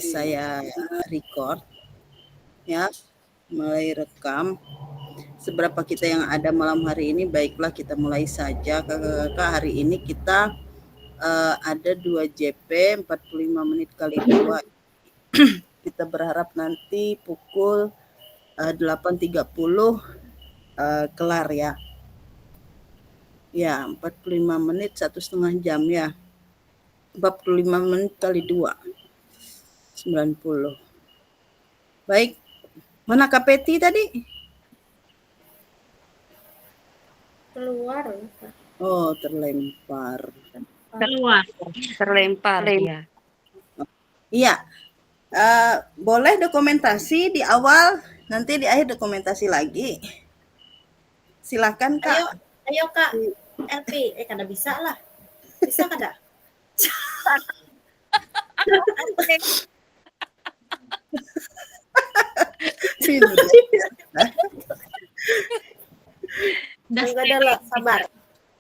saya record ya, mulai rekam. Seberapa kita yang ada malam hari ini, baiklah kita mulai saja. Kakak-kakak, hari ini kita ada 2 JP 45 menit kali 2. Kita berharap nanti pukul 8.30 kelar ya. Ya, 45 menit 1,5 jam ya. 45 menit kali 2. 90. Baik. Mana Kak Peti tadi? Keluar. Oh, terlempar. Terlempar dia. Iya. Boleh dokumentasi di awal, nanti di akhir dokumentasi lagi. Silakan Kak. Ayo Kak. LP, kada bisa lah. Bisa kada? Enggak ada lah, sabar.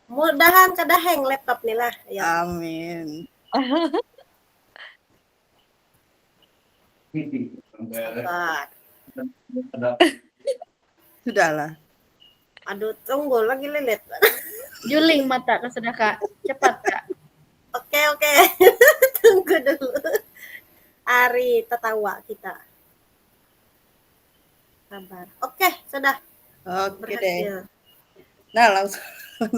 Mudahan kada hang laptop nih lah. Ayo. Amin. Sabar. Sudahlah. Aduh, tunggu lagi lilit. Juling mata ke sudah Kak. Cepat Kak. Oke. Tunggu dulu. Ari tertawa kita. Sabar. Oke, sudah. Oke deh. Berhasil. Nah, langsung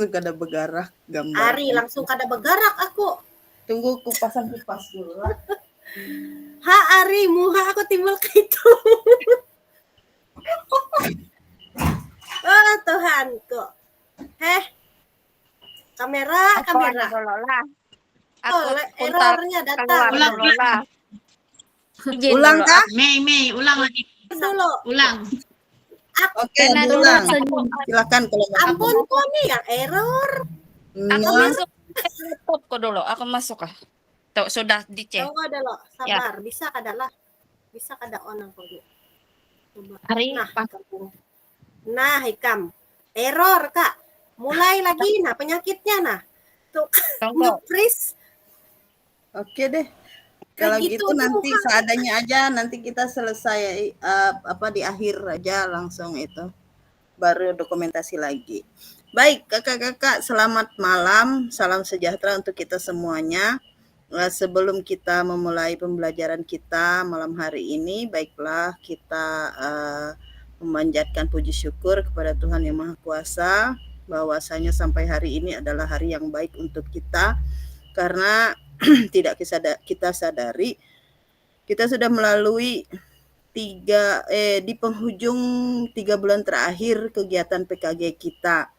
kada bergerak gambar. Ari langsung kada bergerak aku. Tunggu ku pasang kipas dulu lah. Ha Ari, muha aku timbul ke itu. Oh Tuhanku. Kamera. Aku errornya datang. Ulang kah? Mei, ulang lagi. Dulu. Ulang. Oke, ulang. Silakan kalau mau. Ampun kok nih yang error. Aku Nah, masuk laptop kok dulu. Aku masuk ah. Tuh sudah dicek. Tunggu dulu, sabar. Bisa kada lah. Bisa kada on aku dulu. Coba. Hari Nah, Hikam. Error, Kak. Mulai lagi nah penyakitnya nah. Tuh, nge-freeze. oke deh. Kalau Kayak gitu gitu, nanti seadanya aja, nanti kita selesai di akhir aja langsung itu. Baru dokumentasi lagi. Baik, kakak-kakak, selamat malam. Salam sejahtera untuk kita semuanya. Sebelum kita memulai pembelajaran kita malam hari ini, baiklah kita memanjatkan puji syukur kepada Tuhan Yang Maha Kuasa bahwasanya sampai hari ini adalah hari yang baik untuk kita, karena tidak kita sadari kita sudah melalui di penghujung 3 bulan terakhir kegiatan PKG kita.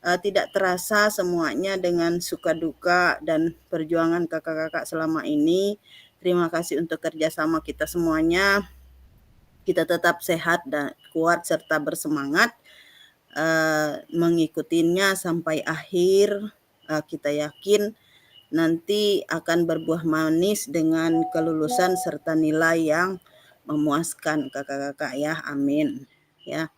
Tidak terasa semuanya dengan suka duka dan perjuangan kakak-kakak selama ini. Terima kasih untuk kerjasama kita semuanya. Kita tetap sehat dan kuat serta bersemangat mengikutinya sampai akhir. Kita yakin nanti akan berbuah manis dengan kelulusan serta nilai yang memuaskan kakak-kakak ya, amin ya.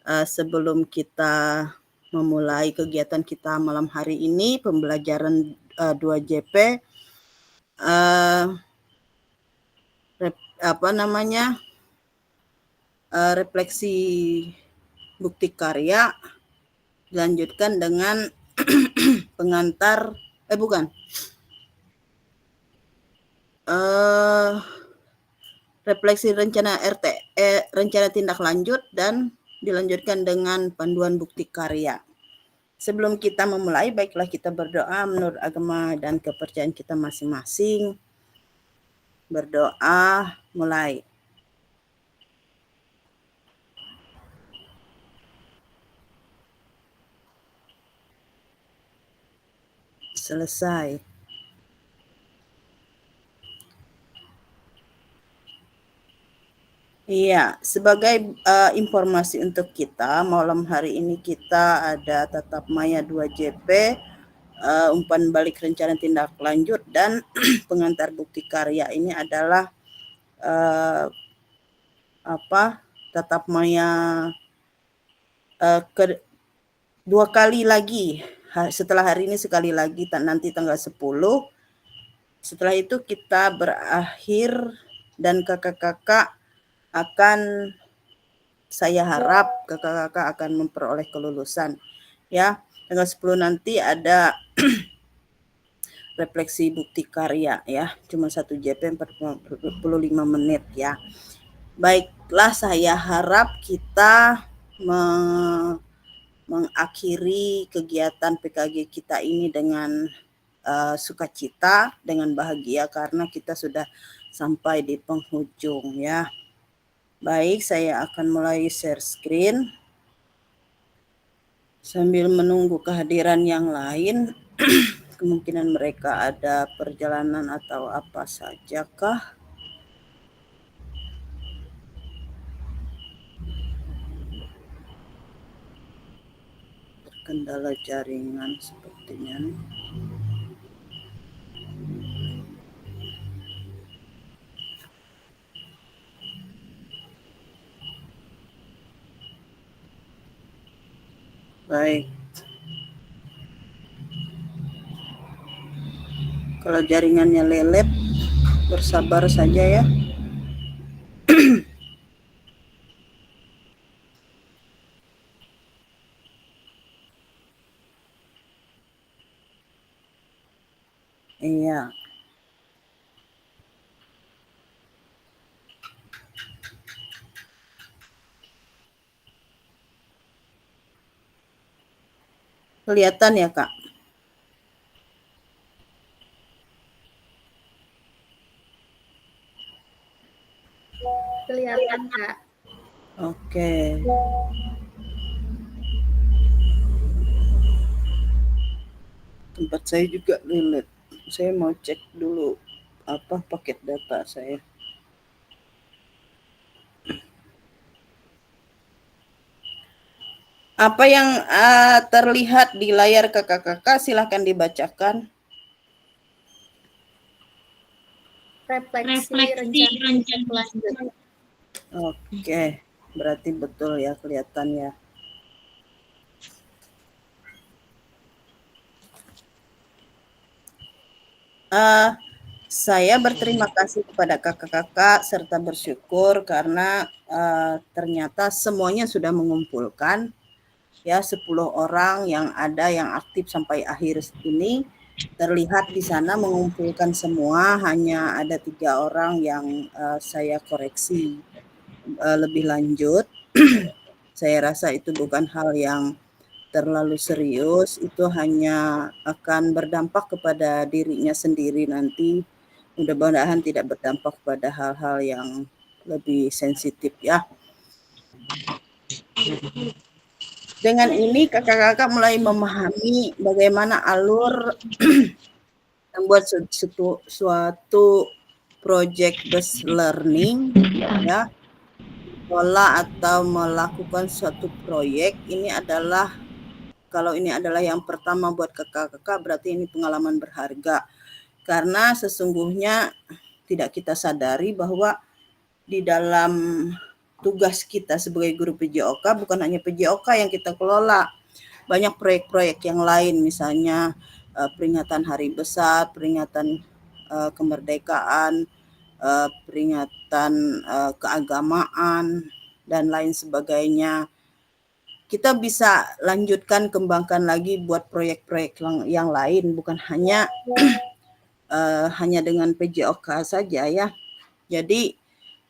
Sebelum kita memulai kegiatan kita malam hari ini, pembelajaran 2 JP, refleksi bukti karya dilanjutkan dengan pengantar refleksi rencana rencana tindak lanjut dan dilanjutkan dengan panduan bukti karya. Sebelum kita memulai, baiklah kita berdoa menurut agama dan kepercayaan kita masing-masing. Berdoa, mulai. Selesai. Iya, sebagai informasi untuk kita, malam hari ini kita ada tatap maya 2 JP, umpan balik rencana tindak lanjut dan pengantar bukti karya. Ini adalah tatap maya 2 kali lagi. Setelah hari ini sekali lagi, nanti tanggal 10. Setelah itu kita berakhir dan kakak-kakak akan, saya harap kakak-kakak akan memperoleh kelulusan ya. Tanggal 10 nanti ada refleksi bukti karya ya, cuma 1 JP 45 menit ya. Baiklah, saya harap kita mengakhiri kegiatan PKG kita ini dengan sukacita, dengan bahagia karena kita sudah sampai di penghujung ya. Baik, saya akan mulai share screen sambil menunggu kehadiran yang lain. Kemungkinan mereka ada perjalanan atau apa saja kah? Terkendala jaringan sepertinya. Baik. Kalau jaringannya lelet, bersabar saja ya. Iya. Kelihatan ya, Kak? Kelihatan, Kak. Oke. Tempat saya juga lelet. Saya mau cek dulu apa paket data saya. Apa yang terlihat di layar kakak-kakak silahkan dibacakan. Refleksi rencana lanjut. Oke, berarti betul ya, kelihatan ya. Saya berterima kasih kepada kakak-kakak serta bersyukur karena ternyata semuanya sudah mengumpulkan ya, 10 orang yang ada yang aktif sampai akhir ini. Terlihat di sana mengumpulkan semua, hanya ada 3 orang yang saya koreksi lebih lanjut. Saya rasa itu bukan hal yang terlalu serius, itu hanya akan berdampak kepada dirinya sendiri nanti. Mudah-mudahan tidak berdampak pada hal-hal yang lebih sensitif ya. Dengan ini kakak-kakak mulai memahami bagaimana alur membuat suatu project based learning ya. Pola atau melakukan suatu proyek ini adalah, kalau ini adalah yang pertama buat kakak-kakak, berarti ini pengalaman berharga. Karena sesungguhnya tidak kita sadari bahwa di dalam tugas kita sebagai guru PJOK bukan hanya PJOK yang kita kelola. Banyak proyek-proyek yang lain, misalnya peringatan Hari Besar, peringatan kemerdekaan, peringatan keagamaan, dan lain sebagainya. Kita bisa lanjutkan, kembangkan lagi buat proyek-proyek yang lain, bukan hanya hanya dengan PJOK saja ya. Jadi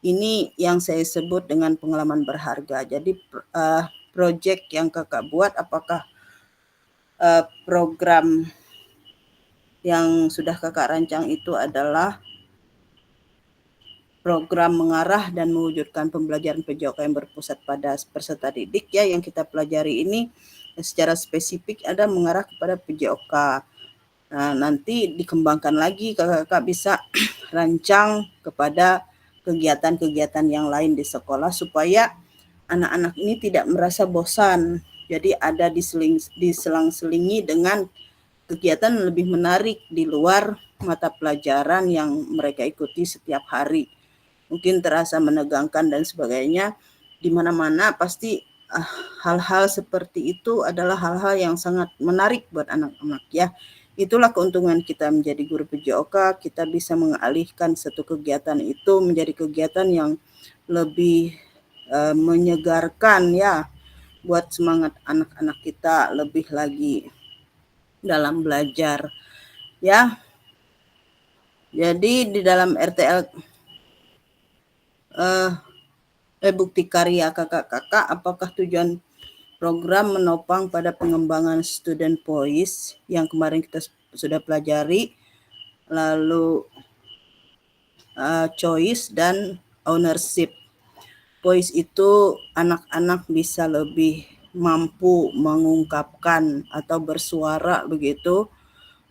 ini yang saya sebut dengan pengalaman berharga. Jadi proyek yang kakak buat, apakah program yang sudah kakak rancang itu adalah program mengarah dan mewujudkan pembelajaran PJOK yang berpusat pada peserta didik ya, yang kita pelajari ini secara spesifik ada mengarah kepada PJOK. Nah, nanti dikembangkan lagi, kakak-kakak bisa rancang kepada kegiatan-kegiatan yang lain di sekolah supaya anak-anak ini tidak merasa bosan. Jadi ada diselang-selingi dengan kegiatan lebih menarik di luar mata pelajaran yang mereka ikuti setiap hari. Mungkin terasa menegangkan dan sebagainya. Di mana-mana pasti hal-hal seperti itu adalah hal-hal yang sangat menarik buat anak-anak ya. Itulah keuntungan kita menjadi guru PJOK, kita bisa mengalihkan satu kegiatan itu menjadi kegiatan yang lebih menyegarkan ya, buat semangat anak-anak kita lebih lagi dalam belajar ya. Jadi di dalam RTL bukti karya kakak-kakak, apakah tujuan program menopang pada pengembangan student voice yang kemarin kita sudah pelajari, lalu choice dan ownership. Voice itu anak-anak bisa lebih mampu mengungkapkan atau bersuara begitu,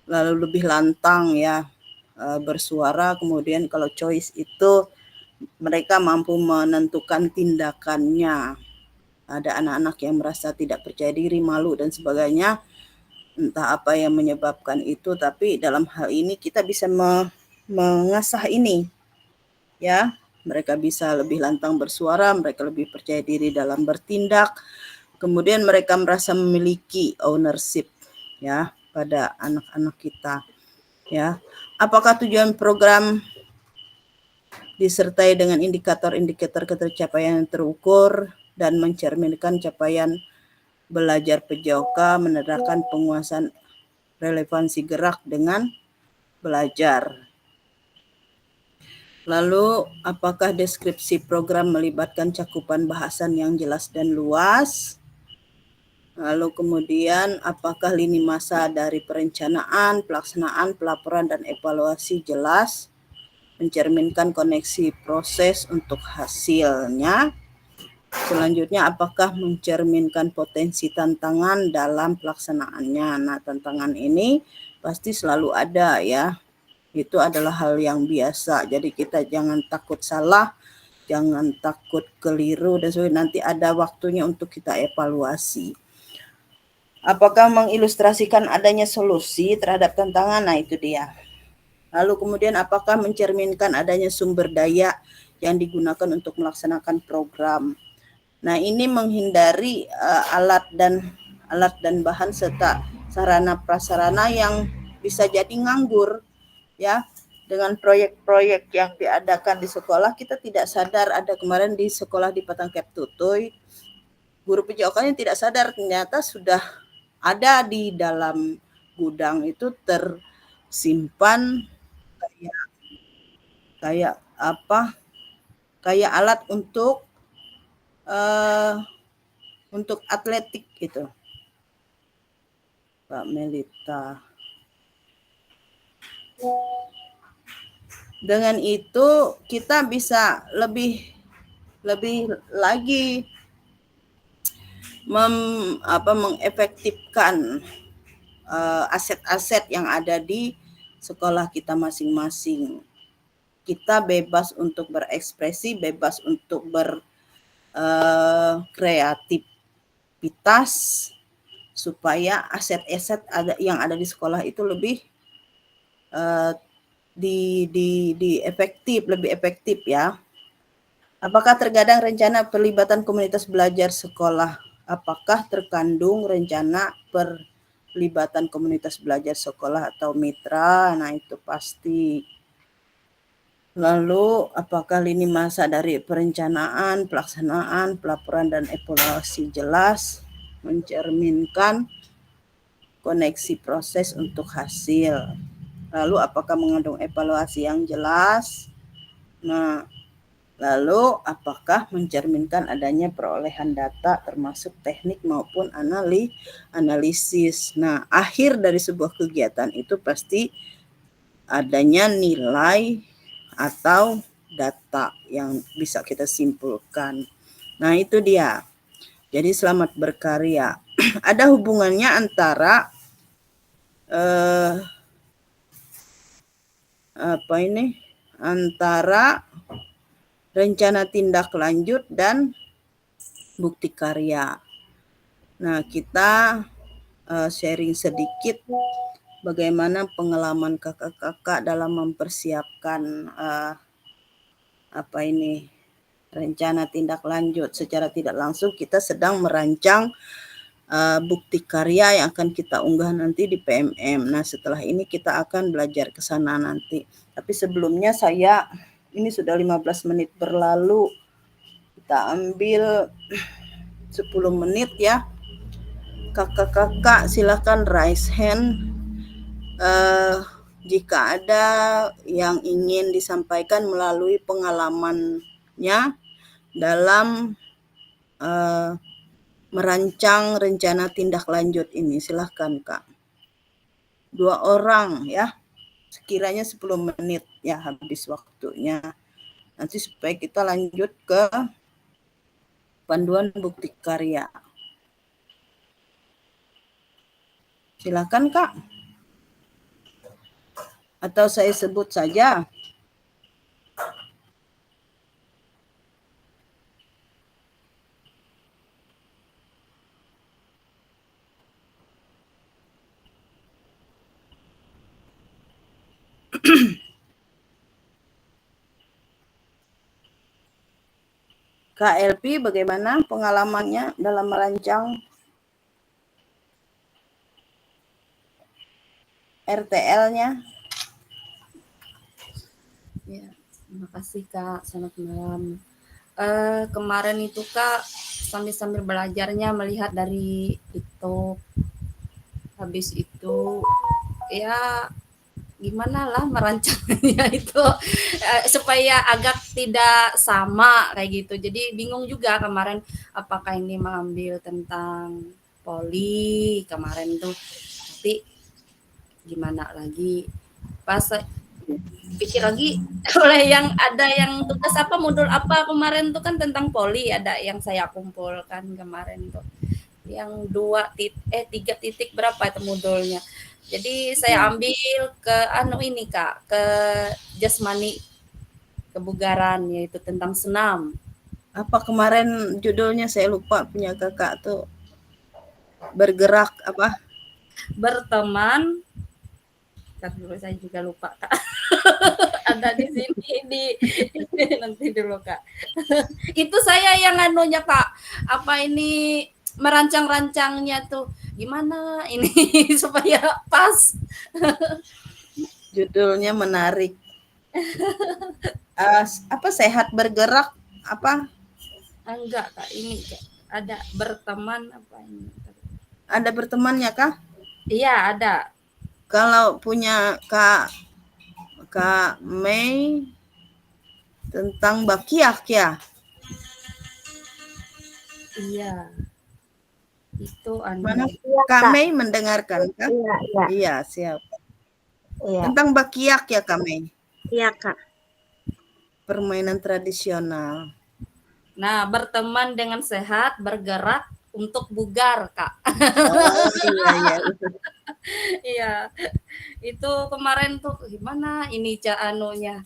lalu lebih lantang ya bersuara. Kemudian kalau choice itu mereka mampu menentukan tindakannya. Ada anak-anak yang merasa tidak percaya diri, malu dan sebagainya, entah apa yang menyebabkan itu, tapi dalam hal ini kita bisa mengasah ini ya. Mereka bisa lebih lantang bersuara, mereka lebih percaya diri dalam bertindak, kemudian mereka merasa memiliki ownership ya pada anak-anak kita ya. Apakah tujuan program disertai dengan indikator-indikator ketercapaian yang terukur dan mencerminkan capaian belajar PJOK, menerapkan penguasaan relevansi gerak dengan belajar. Lalu, apakah deskripsi program melibatkan cakupan bahasan yang jelas dan luas? Lalu kemudian, apakah lini masa dari perencanaan, pelaksanaan, pelaporan, dan evaluasi jelas, mencerminkan koneksi proses untuk hasilnya? Selanjutnya, apakah mencerminkan potensi tantangan dalam pelaksanaannya? Nah, tantangan ini pasti selalu ada ya. Itu adalah hal yang biasa. Jadi kita jangan takut salah, jangan takut keliru, dan sebagainya. Nanti ada waktunya untuk kita evaluasi. Apakah mengilustrasikan adanya solusi terhadap tantangan? Nah, itu dia. Lalu kemudian apakah mencerminkan adanya sumber daya yang digunakan untuk melaksanakan program? Nah, ini menghindari alat dan bahan serta sarana prasarana yang bisa jadi nganggur ya. Dengan proyek-proyek yang diadakan di sekolah, kita tidak sadar. Ada kemarin di sekolah di Patangkep Tutuy, guru PJOK-nya tidak sadar ternyata sudah ada di dalam gudang itu tersimpan kayak apa? Kayak alat untuk atletik gitu. Pak Melita. Dengan itu kita bisa lebih lagi mengefektifkan aset-aset yang ada di sekolah kita masing-masing. Kita bebas untuk berekspresi, bebas untuk berkreativitas supaya aset-aset yang ada di sekolah itu lebih lebih efektif ya. Apakah terkadang rencana pelibatan komunitas belajar sekolah? Apakah terkandung rencana pelibatan komunitas belajar sekolah atau mitra? Nah, itu pasti. Lalu, apakah lini masa dari perencanaan, pelaksanaan, pelaporan, dan evaluasi jelas mencerminkan koneksi proses untuk hasil? Lalu, apakah mengandung evaluasi yang jelas? Nah, lalu apakah mencerminkan adanya perolehan data termasuk teknik maupun analisis. Nah, akhir dari sebuah kegiatan itu pasti adanya nilai atau data yang bisa kita simpulkan. Nah, itu dia. Jadi selamat berkarya. Ada hubungannya antara antara rencana tindak lanjut dan bukti karya. Nah, kita sharing sedikit bagaimana pengalaman kakak-kakak dalam mempersiapkan rencana tindak lanjut. Secara tidak langsung kita sedang merancang bukti karya yang akan kita unggah nanti di PMM. Nah, setelah ini kita akan belajar ke sana nanti. Tapi sebelumnya ini sudah 15 menit berlalu. Kita ambil 10 menit ya. Kakak-kakak silakan raise hand jika ada yang ingin disampaikan melalui pengalamannya dalam merancang rencana tindak lanjut ini. Silahkan Kak. 2 orang ya. Sekiranya 10 menit ya habis waktunya. Nanti supaya kita lanjut ke panduan bukti karya. Silakan Kak. Atau saya sebut saja. Kak LP bagaimana pengalamannya dalam merancang RTL-nya? Ya, terima kasih Kak. Selamat malam. Kemarin itu Kak sambil belajarnya melihat dari TikTok. Habis itu ya gimana lah merancangnya itu supaya agak tidak sama kayak gitu. Jadi bingung juga kemarin apakah ini mengambil tentang poli kemarin tuh. Tapi gimana lagi pas pikir lagi oleh yang ada yang tugas apa modul apa kemarin tuh kan tentang poli ada yang saya kumpulkan kemarin tuh yang 3 titik berapa itu modulnya. Jadi saya ambil ke ini Kak, ke jasmani kebugaran yaitu tentang senam. Apa kemarin judulnya saya lupa punya kakak tuh bergerak apa? Berteman. Ntar dulu saya juga lupa Kak. Ada di sini nanti dulu Kak. Itu saya yang anunya Kak. Apa ini merancang-rancangnya tuh gimana ini supaya pas. Judulnya menarik. Apa sehat bergerak apa? Enggak Kak, ini Kak. Ada berteman apa ini? Ada bertemannya kah? Iya, ada. Kalau punya Kak Mei tentang bakiak ya? Iya. Itu Mana Iya, Kak Kak. Mei mendengarkan kah? Iya, iya. Iya, siap. Iya, Tentang bakiak ya Kak Mei? iya, Kak. Permainan tradisional. Nah, berteman dengan sehat, bergerak untuk bugar, Kak. Oh iya. Iya. Itu kemarin tuh gimana ini anunya.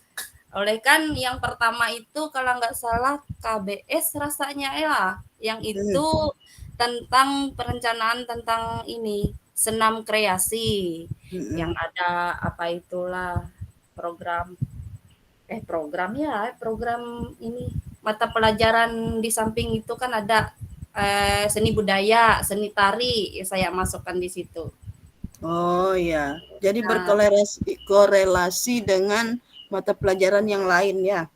Oleh kan yang pertama itu kalau nggak salah KBS rasanya ya. Yang itu tentang perencanaan tentang ini senam kreasi. Yang ada apa itulah program program ini mata pelajaran di samping itu kan ada seni budaya, seni tari saya masukkan di situ. Oh ya, jadi Nah, berkorelasi dengan mata pelajaran yang lain ya.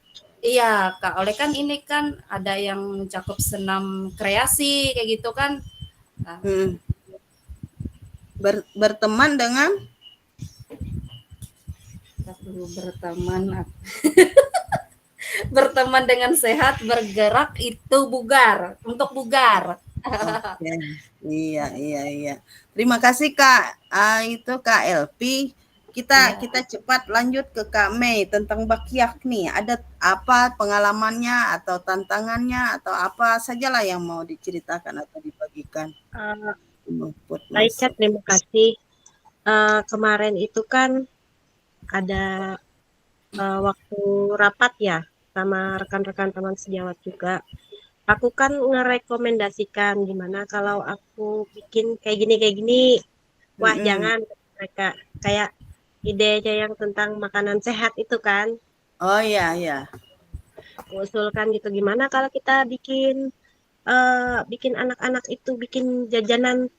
iya Kak, oleh kan ini kan ada yang mencakup senam kreasi kayak gitu kan. Nah, Berteman dengan dulu berteman dengan sehat, bergerak itu bugar, untuk bugar. Oke. Iya. Terima kasih Kak. Itu Kak Elpi. Kita cepat lanjut ke Kak Mei tentang bakiak nih. Ada apa pengalamannya atau tantangannya atau apa sajalah yang mau diceritakan atau dibagikan. Baik, Kak, terima kasih. Kemarin itu kan ada waktu rapat ya sama rekan-rekan teman sejawat juga. Aku kan ngerekomendasikan gimana kalau aku bikin kayak gini. Wah, jangan mereka kayak idenya yang tentang makanan sehat itu kan. Oh iya. Aku usulkan gitu gimana kalau kita bikin bikin anak-anak itu bikin jajanan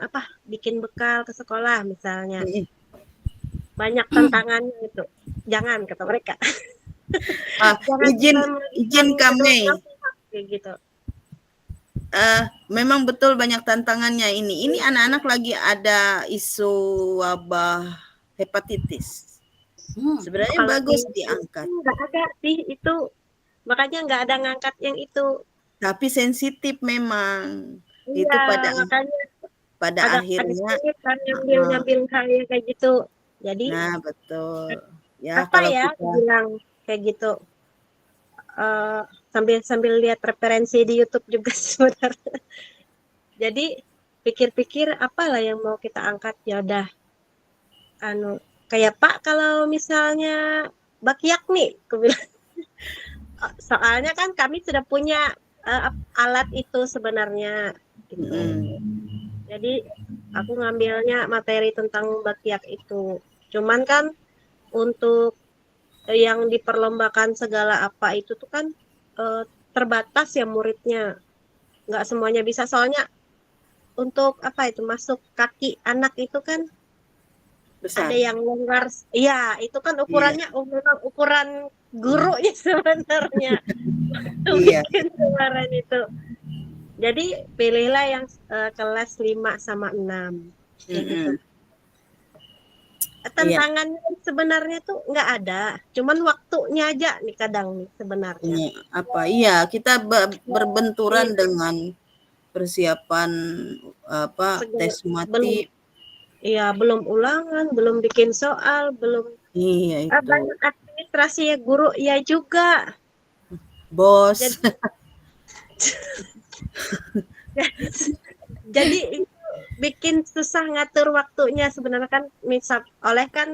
apa, bikin bekal ke sekolah misalnya. Banyak tantangannya itu. Jangan, kata mereka. Jangan izin kami. Kayak gitu. Memang betul banyak tantangannya ini. Ini anak-anak lagi ada isu wabah hepatitis. Sebenarnya bagus diangkat. Nggak ada sih itu, makanya nggak ada ngangkat yang itu. Tapi sensitif memang. Iya, Itu pada agak akhirnya kan ngambil kayak gitu. Jadi nah betul. Ya apa kalau ya kita bilang kayak gitu. Sambil lihat referensi di YouTube juga sebenarnya. Jadi pikir-pikir apalah yang mau kita angkat, ya udah kayak Pak kalau misalnya bakyak nih, aku bilang. Soalnya kan kami sudah punya alat itu sebenarnya gitu. Jadi aku ngambilnya materi tentang bakyak itu. Cuman kan untuk yang diperlombakan segala apa itu tuh kan terbatas ya muridnya, nggak semuanya bisa, soalnya untuk apa itu masuk kaki anak itu kan besar. ada yang longgar, iya itu kan ukurannya ukuran gurunya sebenarnya. Iya. Bikin kemarin itu, jadi pilihlah yang kelas 5 sama 6 gitu. Tantangannya sebenarnya tuh nggak ada, cuman waktunya aja nih kadang nih sebenarnya. Iya kita berbenturan dengan persiapan tes mati. Iya, belum ulangan, belum bikin soal, belum Iya itu. banyak administrasi ya guru ya juga. Bos. Jadi itu bikin susah ngatur waktunya sebenarnya kan,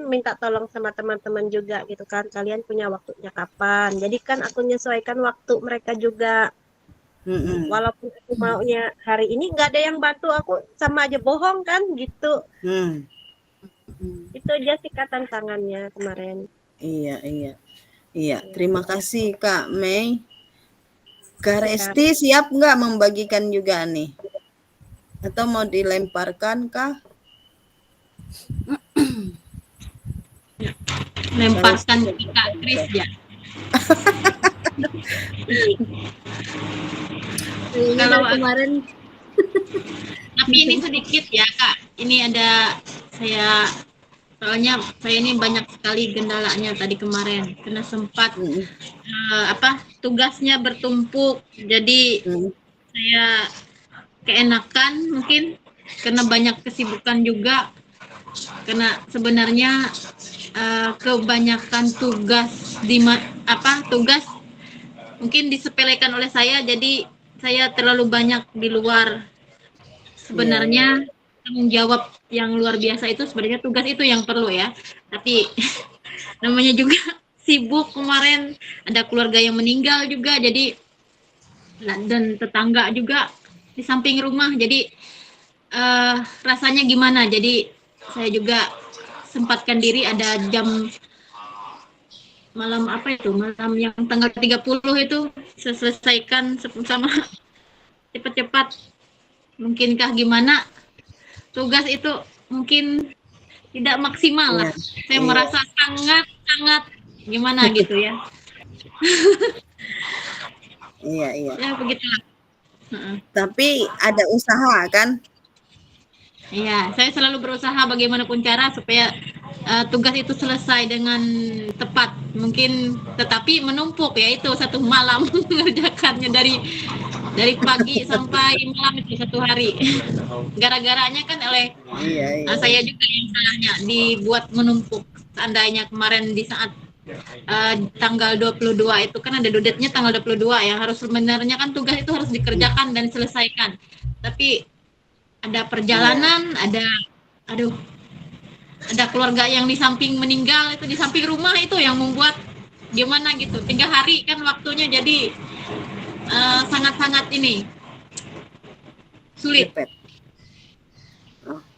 minta tolong sama teman-teman juga gitu kan, kalian punya waktunya kapan, jadi kan aku menyesuaikan waktu mereka juga. Walaupun aku maunya hari ini, nggak ada yang bantu aku, sama aja bohong kan gitu. Itu aja sih tantangannya kemarin. Iya, terima kasih Kak Mei. Kak Resti siap nggak membagikan juga nih? Atau mau dilemparkan kah? Lemparkan ke Kak Kris ya. Kalau kemarin tapi ini sedikit ya Kak. Ini ada soalnya saya ini banyak sekali kendalanya tadi kemarin karena sempat tugasnya bertumpuk, jadi saya keenakan mungkin karena banyak kesibukan juga, karena sebenarnya kebanyakan tugas tugas mungkin disepelekan oleh saya, jadi saya terlalu banyak di luar. Sebenarnya tanggung jawab yang luar biasa itu sebenarnya tugas itu yang perlu ya, tapi namanya juga sibuk, kemarin ada keluarga yang meninggal juga, jadi dan tetangga juga di samping rumah, jadi rasanya gimana, jadi saya juga sempatkan diri ada jam malam malam yang tanggal 30 itu saya selesaikan sama cepat-cepat. Mungkinkah gimana tugas itu mungkin tidak maksimal lah. Saya merasa sangat gimana gitu ya. Iya. Ya begitulah. Tapi ada usaha kan? Iya, saya selalu berusaha bagaimanapun cara supaya tugas itu selesai dengan tepat. Mungkin tetapi menumpuk ya, itu satu malam mengerjakannya dari pagi sampai malam itu satu hari. Gara-garanya kan oleh saya juga yang salahnya dibuat menumpuk. Seandainya kemarin di saat tanggal 22 itu kan ada due-date-nya tanggal 22 ya, harus sebenarnya kan tugas itu harus dikerjakan dan diselesaikan. Tapi ada perjalanan, ada keluarga yang di samping meninggal, itu di samping rumah, itu yang membuat gimana gitu. 3 hari kan waktunya, jadi sangat-sangat ini sulit.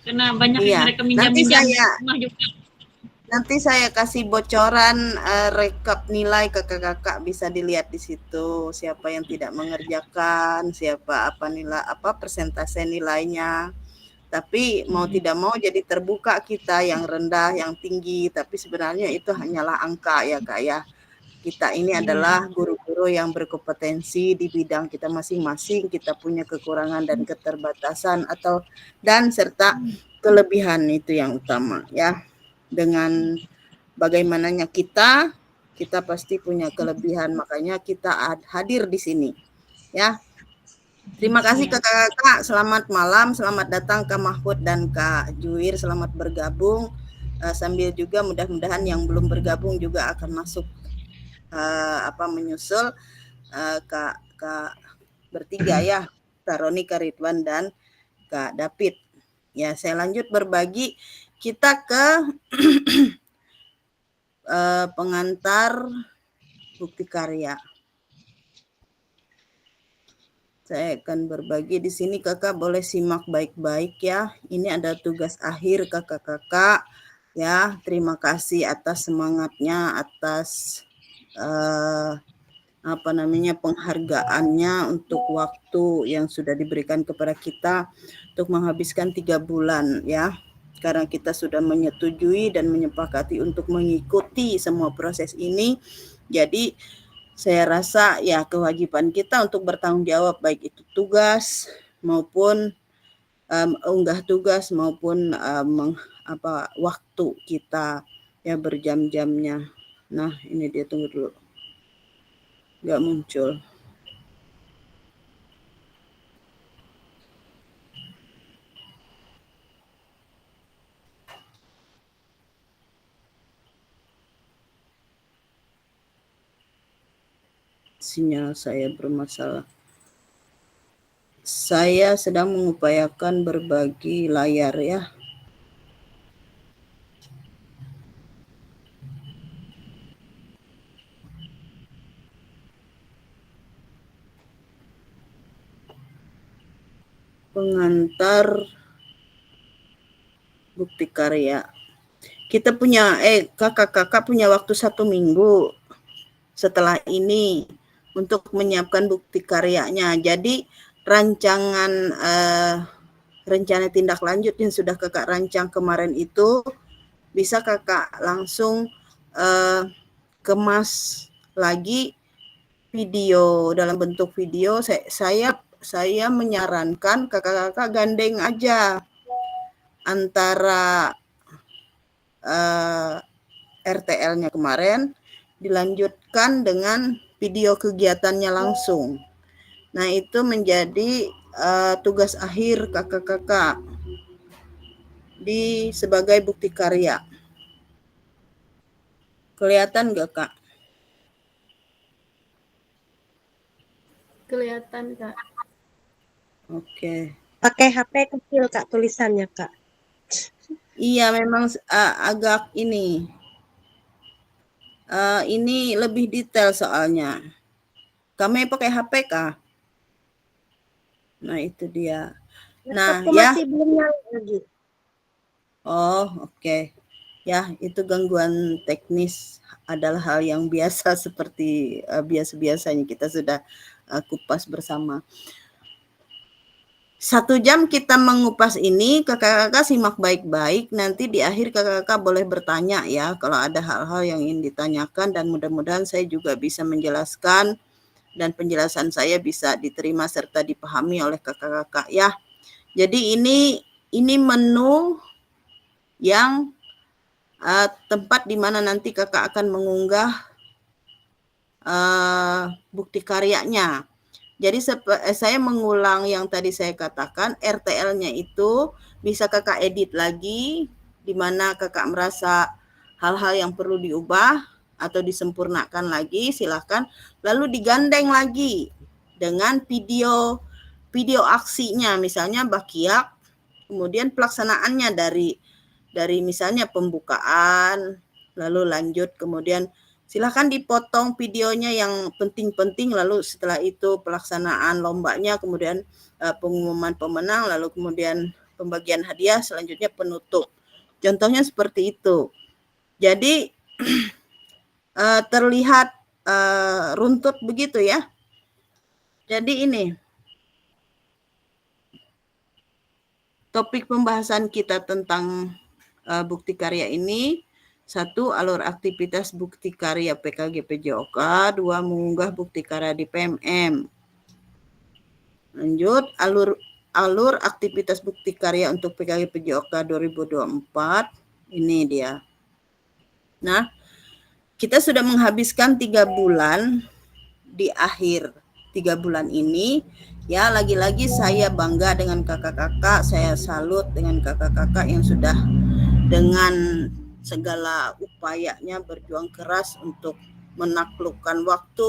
Karena banyak yang mereka minjam rumah juga. Nanti saya kasih bocoran rekap nilai kakak-kakak, bisa dilihat di situ siapa yang tidak mengerjakan, siapa apa persentase nilainya. Tapi mau tidak mau jadi terbuka kita yang rendah, yang tinggi, tapi sebenarnya itu hanyalah angka ya Kak ya. Kita ini adalah guru-guru yang berkompetensi di bidang kita masing-masing, kita punya kekurangan dan keterbatasan dan serta kelebihan, itu yang utama ya. Dengan bagaimananya kita pasti punya kelebihan, makanya kita hadir di sini ya. Terima kasih kakak-kakak, selamat malam, selamat datang Kak Mahfud dan Kak Juwir, selamat bergabung. Sambil juga mudah-mudahan yang belum bergabung juga akan masuk menyusul Kak bertiga ya, Kak Roni, Kak Ridwan dan Kak David. Ya, saya lanjut berbagi, kita ke pengantar bukti karya. Saya akan berbagi di sini, kakak boleh simak baik-baik ya. Ini ada tugas akhir kakak-kakak ya. Terima kasih atas semangatnya, atas penghargaannya untuk waktu yang sudah diberikan kepada kita untuk menghabiskan 3 bulan ya. Karena kita sudah menyetujui dan menyepakati untuk mengikuti semua proses ini. Jadi saya rasa ya kewajiban kita untuk bertanggung jawab, baik itu tugas maupun unggah tugas maupun waktu kita ya berjam-jamnya. Nah, ini dia, tunggu dulu. Nggak muncul. Sinyal saya bermasalah. Saya sedang mengupayakan berbagi layar ya. Pengantar bukti karya. Kita punya kakak-kakak punya waktu 1 minggu setelah ini untuk menyiapkan bukti karyanya. Jadi rancangan rencana tindak lanjut yang sudah kakak rancang kemarin itu bisa kakak langsung kemas lagi video dalam bentuk video. Saya menyarankan kakak-kakak gandeng aja antara RTL-nya kemarin dilanjutkan dengan video kegiatannya langsung. Nah, itu menjadi tugas akhir kakak-kakak sebagai bukti karya. Kelihatan nggak, Kak? Kelihatan, Kak. Oke. Pakai HP kecil, Kak, tulisannya, Kak. Iya, memang agak ini. Ini lebih detail soalnya. Kami pakai HP, Kak? Nah, itu dia. Nah, ya. Masih belum nyala lagi. Oh, oke. Ya, itu gangguan teknis adalah hal yang biasa seperti biasa-biasanya kita sudah kupas bersama. 1 jam kita mengupas ini, kakak-kakak simak baik-baik. Nanti di akhir kakak-kakak boleh bertanya ya, kalau ada hal-hal yang ingin ditanyakan, dan mudah-mudahan saya juga bisa menjelaskan dan penjelasan saya bisa diterima serta dipahami oleh kakak-kakak ya. Jadi ini menu yang tempat di mana nanti kakak akan mengunggah bukti karyanya. Jadi saya mengulang yang tadi saya katakan, RTL-nya itu bisa kakak edit lagi, di mana kakak merasa hal-hal yang perlu diubah atau disempurnakan lagi, silakan. Lalu digandeng lagi dengan video aksinya, misalnya Bakiak, kemudian pelaksanaannya dari misalnya pembukaan, lalu lanjut, kemudian silakan dipotong videonya yang penting-penting, lalu setelah itu pelaksanaan lombanya, kemudian pengumuman pemenang, lalu kemudian pembagian hadiah, selanjutnya penutup. Contohnya seperti itu. Jadi terlihat runtut begitu ya. Jadi ini topik pembahasan kita tentang bukti karya ini. 1. Alur aktivitas bukti karya PKG PJOK. 2. Mengunggah bukti karya di PMM. Lanjut, alur aktivitas bukti karya untuk PKG PJOK 2024. Ini dia. Nah, kita sudah menghabiskan 3 bulan di akhir 3 bulan ini. Ya, lagi-lagi saya bangga dengan kakak-kakak, saya salut dengan kakak-kakak yang sudah dengan segala upayanya berjuang keras untuk menaklukkan waktu,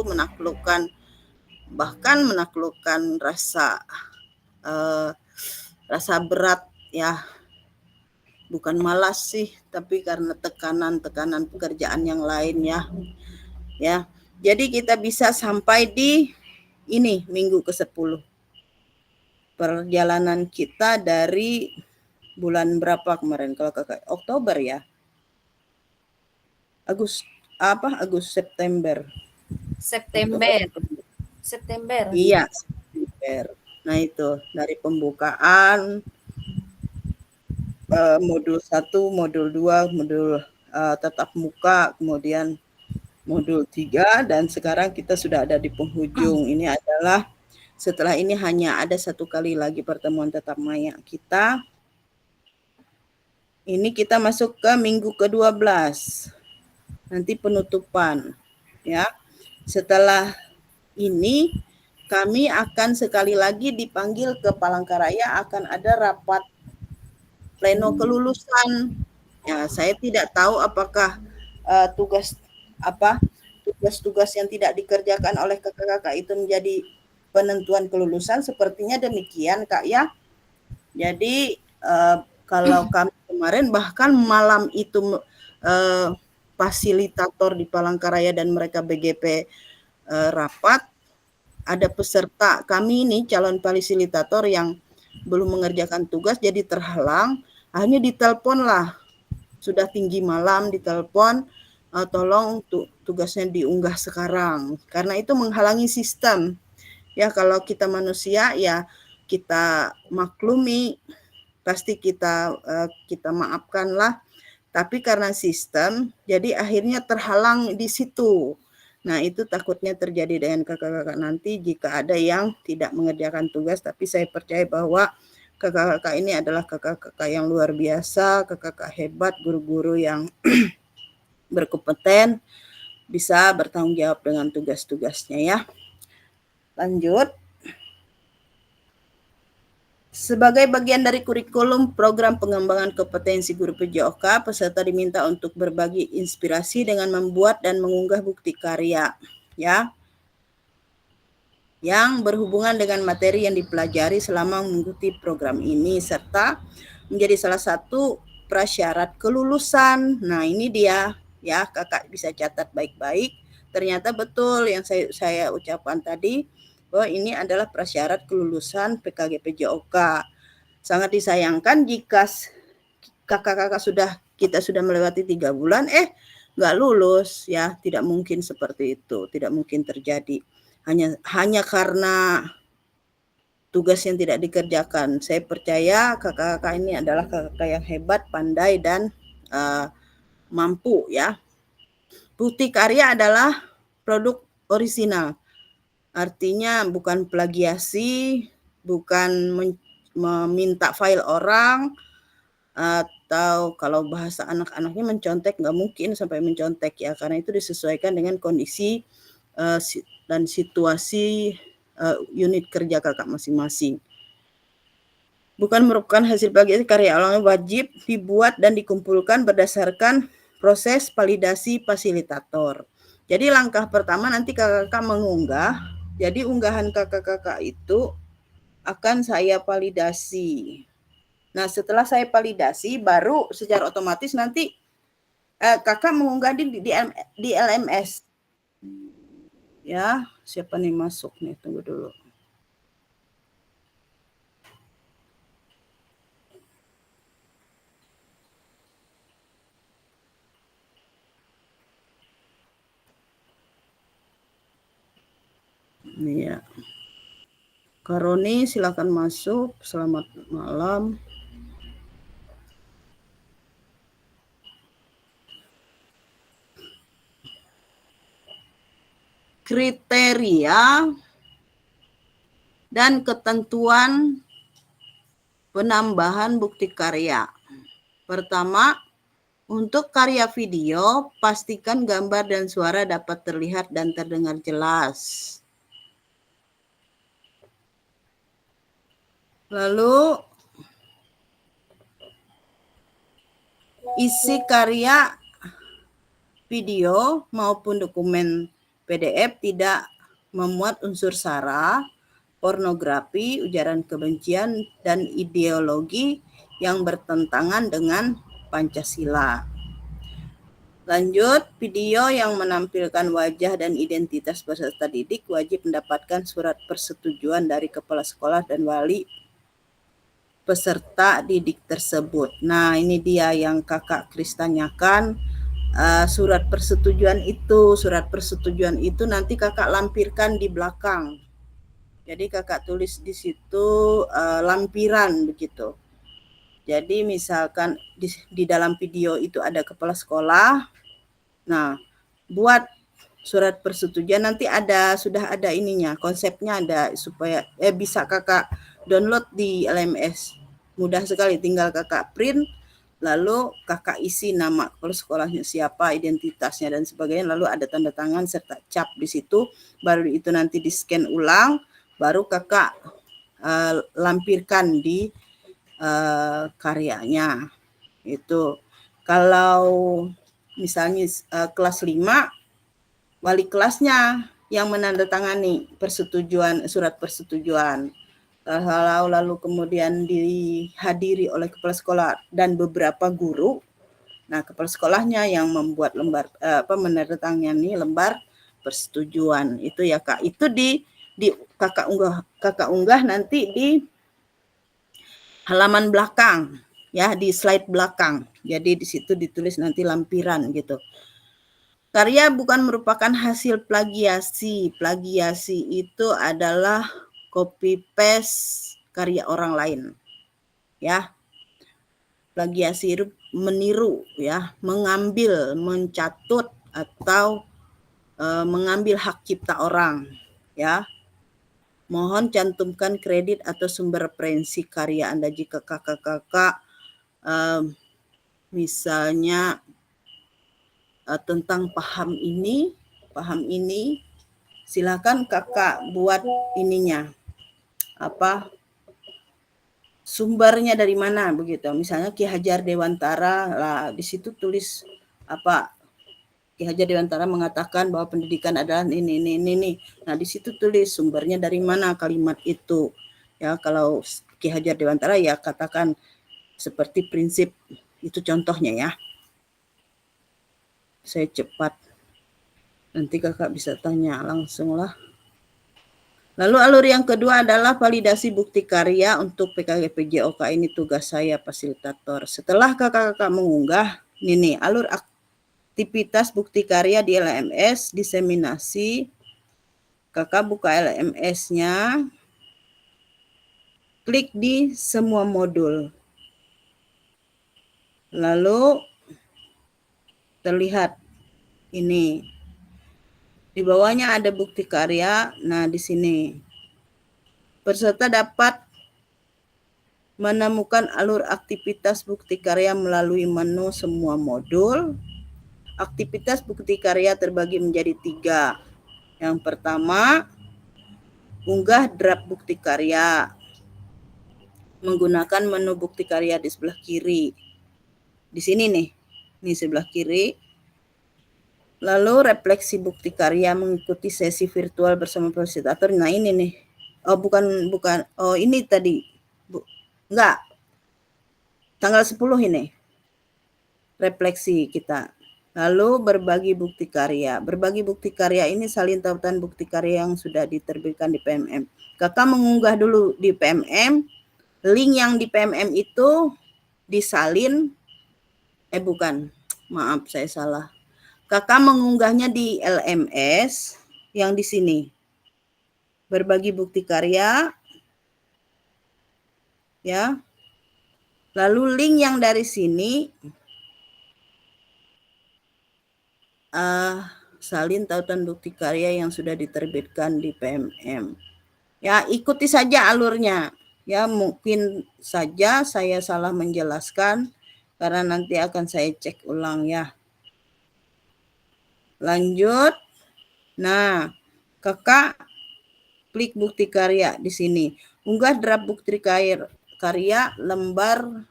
bahkan menaklukkan rasa berat ya, bukan malas sih, tapi karena tekanan pekerjaan yang lain ya. Jadi kita bisa sampai di ini minggu ke-10. Perjalanan kita dari bulan berapa kemarin kalau kakak? Oktober ya? September. Iya, September. Nah itu dari pembukaan modul 1, modul 2, modul tatap muka, kemudian modul 3, dan sekarang kita sudah ada di penghujung. Ini adalah setelah ini hanya ada 1 kali lagi pertemuan tatap maya kita. Ini kita masuk ke minggu ke-12. Nanti penutupan ya. Setelah ini kami akan sekali lagi dipanggil ke Palangkaraya, akan ada rapat pleno kelulusan. Ya, saya tidak tahu apakah tugas-tugas yang tidak dikerjakan oleh kakak-kakak itu menjadi penentuan kelulusan. Sepertinya demikian Kak ya. Jadi kalau kami kemarin bahkan malam itu fasilitator di Palangkaraya dan mereka BGP rapat, ada peserta kami ini calon fasilitator yang belum mengerjakan tugas jadi terhalang, akhirnya ditelepon lah, sudah tinggi malam ditelepon, tolong tugasnya diunggah sekarang, karena itu menghalangi sistem. Ya kalau kita manusia ya kita maklumi, pasti kita maafkan lah, tapi karena sistem jadi akhirnya terhalang di situ. Nah itu takutnya terjadi dengan kakak-kakak nanti jika ada yang tidak mengerjakan tugas, tapi saya percaya bahwa kakak-kakak ini adalah kakak-kakak yang luar biasa, kakak-kakak hebat, guru-guru yang berkompeten, bisa bertanggung jawab dengan tugas-tugasnya ya. Lanjut. Sebagai bagian dari kurikulum program pengembangan kompetensi guru PJOK, peserta diminta untuk berbagi inspirasi dengan membuat dan mengunggah bukti karya ya, yang berhubungan dengan materi yang dipelajari selama mengikuti program ini, serta menjadi salah satu prasyarat kelulusan. Nah ini dia ya, kakak bisa catat baik-baik. Ternyata betul yang saya ucapkan tadi, bahwa ini adalah prasyarat kelulusan PKG PJOK. Sangat disayangkan jika kakak-kakak kita sudah melewati 3 bulan, nggak lulus ya, tidak mungkin seperti itu, tidak mungkin terjadi. Hanya karena tugas yang tidak dikerjakan. Saya percaya kakak-kakak ini adalah kakak yang hebat, pandai, dan mampu ya. Bukti karya adalah produk orisinal. Artinya bukan plagiasi, bukan meminta file orang, atau kalau bahasa anak-anaknya mencontek, nggak mungkin sampai mencontek ya, karena itu disesuaikan dengan kondisi dan situasi unit kerja kakak masing-masing. Bukan merupakan hasil plagiasi, karya ulang wajib dibuat dan dikumpulkan berdasarkan proses validasi fasilitator. Jadi langkah pertama nanti kakak-kakak mengunggah, jadi unggahan kakak-kakak itu akan saya validasi. Nah setelah saya validasi, baru secara otomatis nanti kakak mengunggah di LMS. Ya, siapa nih masuk nih? Tunggu dulu. Iya. Karoni silakan masuk. Selamat malam. Kriteria dan ketentuan penambahan bukti karya. Pertama, untuk karya video, pastikan gambar dan suara dapat terlihat dan terdengar jelas. Lalu, isi karya video maupun dokumen PDF tidak memuat unsur sara, pornografi, ujaran kebencian, dan ideologi yang bertentangan dengan Pancasila. Lanjut, video yang menampilkan wajah dan identitas peserta didik wajib mendapatkan surat persetujuan dari kepala sekolah dan wali peserta didik tersebut. Nah, ini dia yang Kakak Kris tanyakan. Surat persetujuan itu nanti Kakak lampirkan di belakang. Jadi Kakak tulis di situ lampiran begitu. Jadi misalkan di dalam video itu ada kepala sekolah. Nah, buat surat persetujuan nanti sudah ada ininya, konsepnya ada supaya bisa Kakak download di LMS. Mudah sekali, tinggal Kakak print, lalu Kakak isi nama kepala sekolahnya siapa, identitasnya dan sebagainya, lalu ada tanda tangan serta cap di situ, baru itu nanti di-scan ulang, baru Kakak lampirkan di karyanya. Itu kalau misalnya kelas 5, wali kelasnya yang menandatangani surat persetujuan. Lalu kemudian dihadiri oleh kepala sekolah dan beberapa guru. Nah, kepala sekolahnya yang membuat lembar menandatangani lembar persetujuan. Itu ya Kak. Itu di Kakak unggah nanti di halaman belakang ya, di slide belakang. Jadi di situ ditulis nanti lampiran gitu. Karya bukan merupakan hasil plagiasi. Plagiasi itu adalah copy paste karya orang lain. Ya. Plagiasi itu meniru ya, mengambil, mencatut atau mengambil hak cipta orang ya. Mohon cantumkan kredit atau sumber referensi karya Anda jika kakak-kakak misalnya tentang paham ini, silakan Kakak buat ininya. Sumbernya dari mana begitu. Misalnya Ki Hajar Dewantara, lah di situ tulis Ki Hajar Dewantara mengatakan bahwa pendidikan adalah ini. Nah, di situ tulis sumbernya dari mana kalimat itu. Ya, kalau Ki Hajar Dewantara ya katakan seperti prinsip, itu contohnya ya. Saya cepat. Nanti Kakak bisa tanya langsung lah. Lalu alur yang kedua adalah validasi bukti karya untuk PKG PJOK. Ini tugas saya fasilitator. Setelah kakak-kakak mengunggah, ini alur aktivitas bukti karya di LMS, diseminasi. Kakak buka LMS-nya, klik di semua modul. Lalu terlihat ini. Di bawahnya ada bukti karya. Nah, di sini peserta dapat menemukan alur aktivitas bukti karya melalui menu semua modul. Aktivitas bukti karya terbagi menjadi 3. Yang pertama, unggah draft bukti karya menggunakan menu bukti karya di sebelah kiri. Di sini nih, ini sebelah kiri. Lalu refleksi bukti karya mengikuti sesi virtual bersama fasilitator. Nah, ini nih. Oh, bukan. Oh, ini tadi. Enggak. Tanggal 10 ini. Refleksi kita. Lalu berbagi bukti karya. Berbagi bukti karya ini salin tautan bukti karya yang sudah diterbitkan di PMM. Kakak mengunggah dulu di PMM. Link yang di PMM itu disalin. Bukan. Maaf, saya salah. Kakak mengunggahnya di LMS yang di sini. berbagi bukti karya, ya. Lalu link yang dari sini, salin tautan bukti karya yang sudah diterbitkan di PMM. Ya, ikuti saja alurnya. Ya, mungkin saja saya salah menjelaskan karena nanti akan saya cek ulang ya. Lanjut. Nah, Kakak klik bukti karya di sini. Unggah draft bukti karya lembar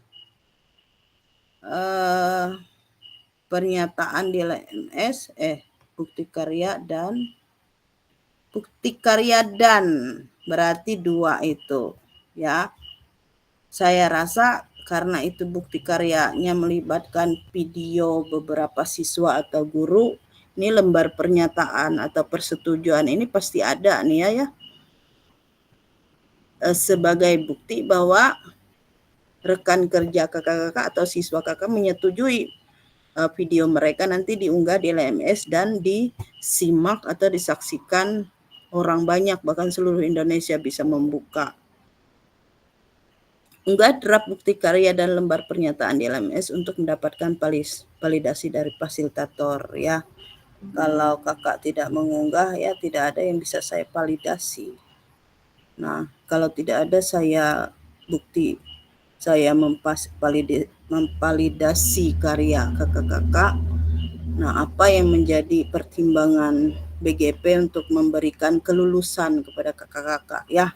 pernyataan di LMS, bukti karya dan berarti 2 itu ya. Saya rasa karena itu bukti karyanya melibatkan video beberapa siswa atau guru, ini lembar pernyataan atau persetujuan ini pasti ada nih ya, sebagai bukti bahwa rekan kerja kakak-kakak atau siswa kakak menyetujui video mereka nanti diunggah di LMS dan disimak atau disaksikan orang banyak, bahkan seluruh Indonesia bisa membuka. Unggah draft bukti karya dan lembar pernyataan di LMS untuk mendapatkan validasi dari fasilitator ya. Kalau kakak tidak mengunggah ya tidak ada yang bisa saya validasi. Nah, kalau tidak ada saya memvalidasi karya kakak-kakak. Nah, apa yang menjadi pertimbangan BGP untuk memberikan kelulusan kepada kakak-kakak ya.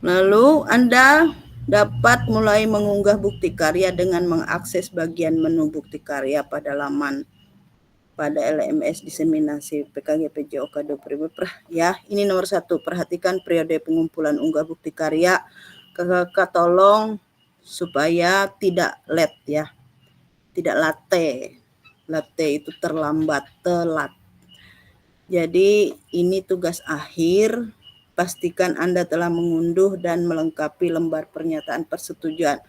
Lalu Anda dapat mulai mengunggah bukti karya dengan mengakses bagian menu bukti karya pada laman pada LMS diseminasi PKG PJOK 2000 ya. Ini nomor 1, perhatikan periode pengumpulan unggah bukti karya. Kakak tolong supaya tidak late ya. Tidak late. Late itu terlambat, telat. Jadi ini tugas akhir. Pastikan Anda telah mengunduh dan melengkapi lembar pernyataan persetujuan.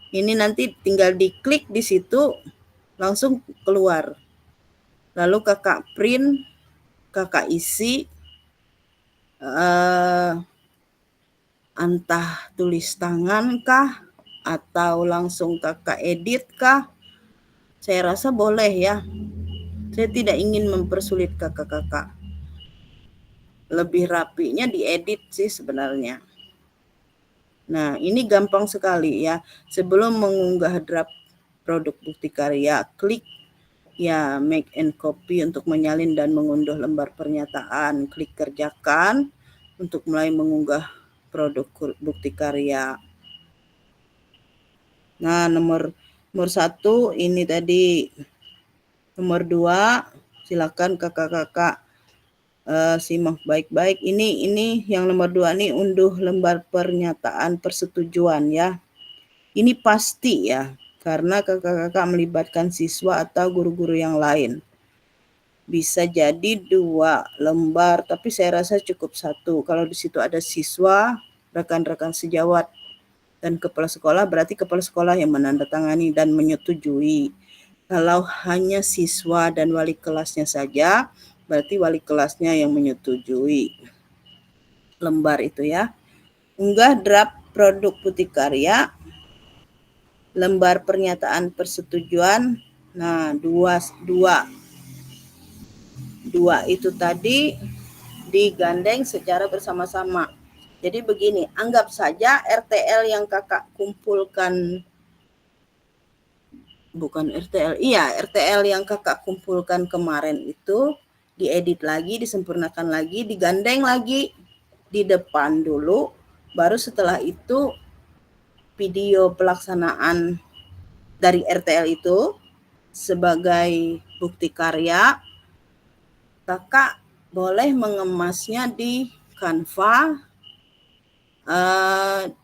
Ini nanti tinggal diklik di situ, langsung keluar. Lalu kakak print, kakak isi, entah tulis tangan kah, atau langsung kakak edit kah. Saya rasa boleh ya. Saya tidak ingin mempersulit kakak-kakak. Lebih rapinya diedit sih sebenarnya. Nah, ini gampang sekali ya. Sebelum mengunggah draft produk bukti karya, klik ya make and copy untuk menyalin dan mengunduh lembar pernyataan. Klik kerjakan untuk mulai mengunggah produk bukti karya. Nah, nomor 1 ini tadi. Nomor 2, silakan kakak-kakak simak baik-baik. Ini yang nomor 2 nih, unduh lembar pernyataan persetujuan ya. Ini pasti ya, karena kakak-kakak melibatkan siswa atau guru-guru yang lain. Bisa jadi 2 lembar, tapi saya rasa cukup 1. Kalau di situ ada siswa, rekan-rekan sejawat, dan kepala sekolah, berarti kepala sekolah yang menandatangani dan menyetujui. Kalau hanya siswa dan wali kelasnya saja, berarti wali kelasnya yang menyetujui lembar itu ya. Unggah draft produk bukti karya, lembar pernyataan persetujuan. Nah, dua itu tadi digandeng secara bersama-sama. Jadi begini, anggap saja RTL yang kakak kumpulkan, RTL yang kakak kumpulkan kemarin itu diedit lagi, disempurnakan lagi, digandeng lagi di depan dulu, baru setelah itu video pelaksanaan dari RTL itu sebagai bukti karya. Kakak boleh mengemasnya di Canva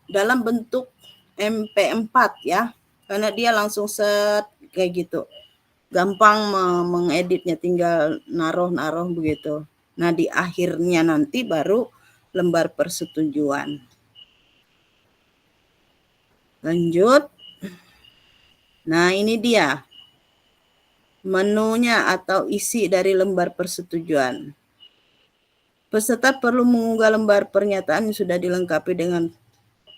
dalam bentuk MP4 ya, karena dia langsung set kayak gitu. Gampang mengeditnya, tinggal naruh begitu. Nah, di akhirnya nanti baru lembar persetujuan. Lanjut. Nah, ini dia. menunya atau isi dari lembar persetujuan. Peserta perlu mengunggah lembar pernyataan yang sudah dilengkapi dengan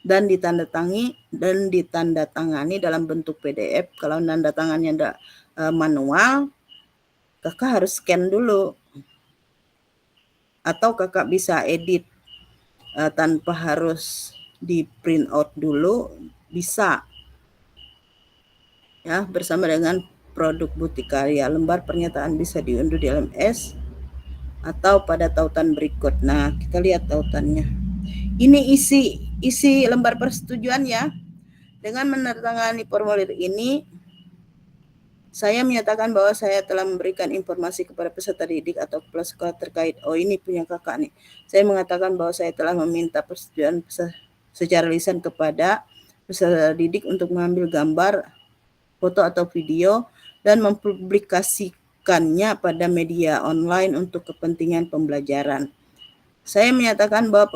dan ditandatangani dalam bentuk PDF. Kalau tanda tangannya tidak manual, kakak harus scan dulu, atau kakak bisa edit tanpa harus di print out dulu, bisa ya. Bersama dengan produk Bukti Karya, lembar pernyataan bisa diunduh di LMS atau pada tautan berikut. Nah, kita lihat tautannya. Ini isi lembar persetujuan ya. Dengan menandatangani formulir ini, saya menyatakan bahwa saya telah memberikan informasi kepada peserta didik atau kepala sekolah terkait. Oh, ini punya kakak nih. Saya mengatakan bahwa saya telah meminta persetujuan secara lisan kepada peserta didik untuk mengambil gambar, foto atau video dan mempublikasikannya pada media online untuk kepentingan pembelajaran. Saya menyatakan bahwa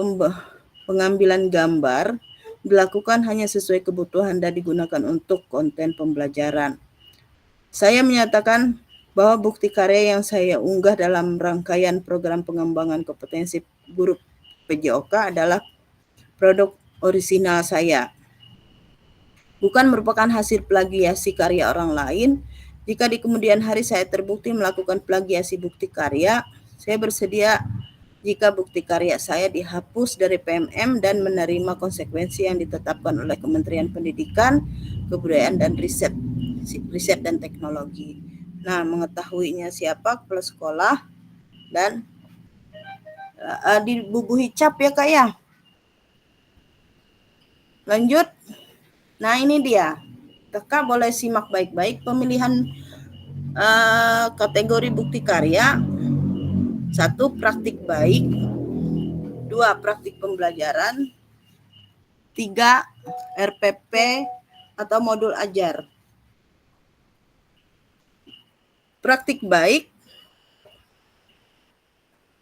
pengambilan gambar dilakukan hanya sesuai kebutuhan dan digunakan untuk konten pembelajaran. Saya menyatakan bahwa bukti karya yang saya unggah dalam rangkaian program pengembangan kompetensi guru PJOK adalah produk orisinal saya, bukan merupakan hasil plagiasi karya orang lain. Jika di kemudian hari saya terbukti melakukan plagiasi bukti karya, saya bersedia jika bukti karya saya dihapus dari PMM dan menerima konsekuensi yang ditetapkan oleh Kementerian Pendidikan, Kebudayaan dan Riset dan Teknologi. Nah, mengetahuinya siapa kepala sekolah dan dibubuhi cap ya kak ya. Lanjut. Nah, ini dia. Kakak boleh simak baik-baik pemilihan kategori bukti karya. 1. Praktik baik. 2. Praktik pembelajaran. 3. RPP atau modul ajar. Praktik baik,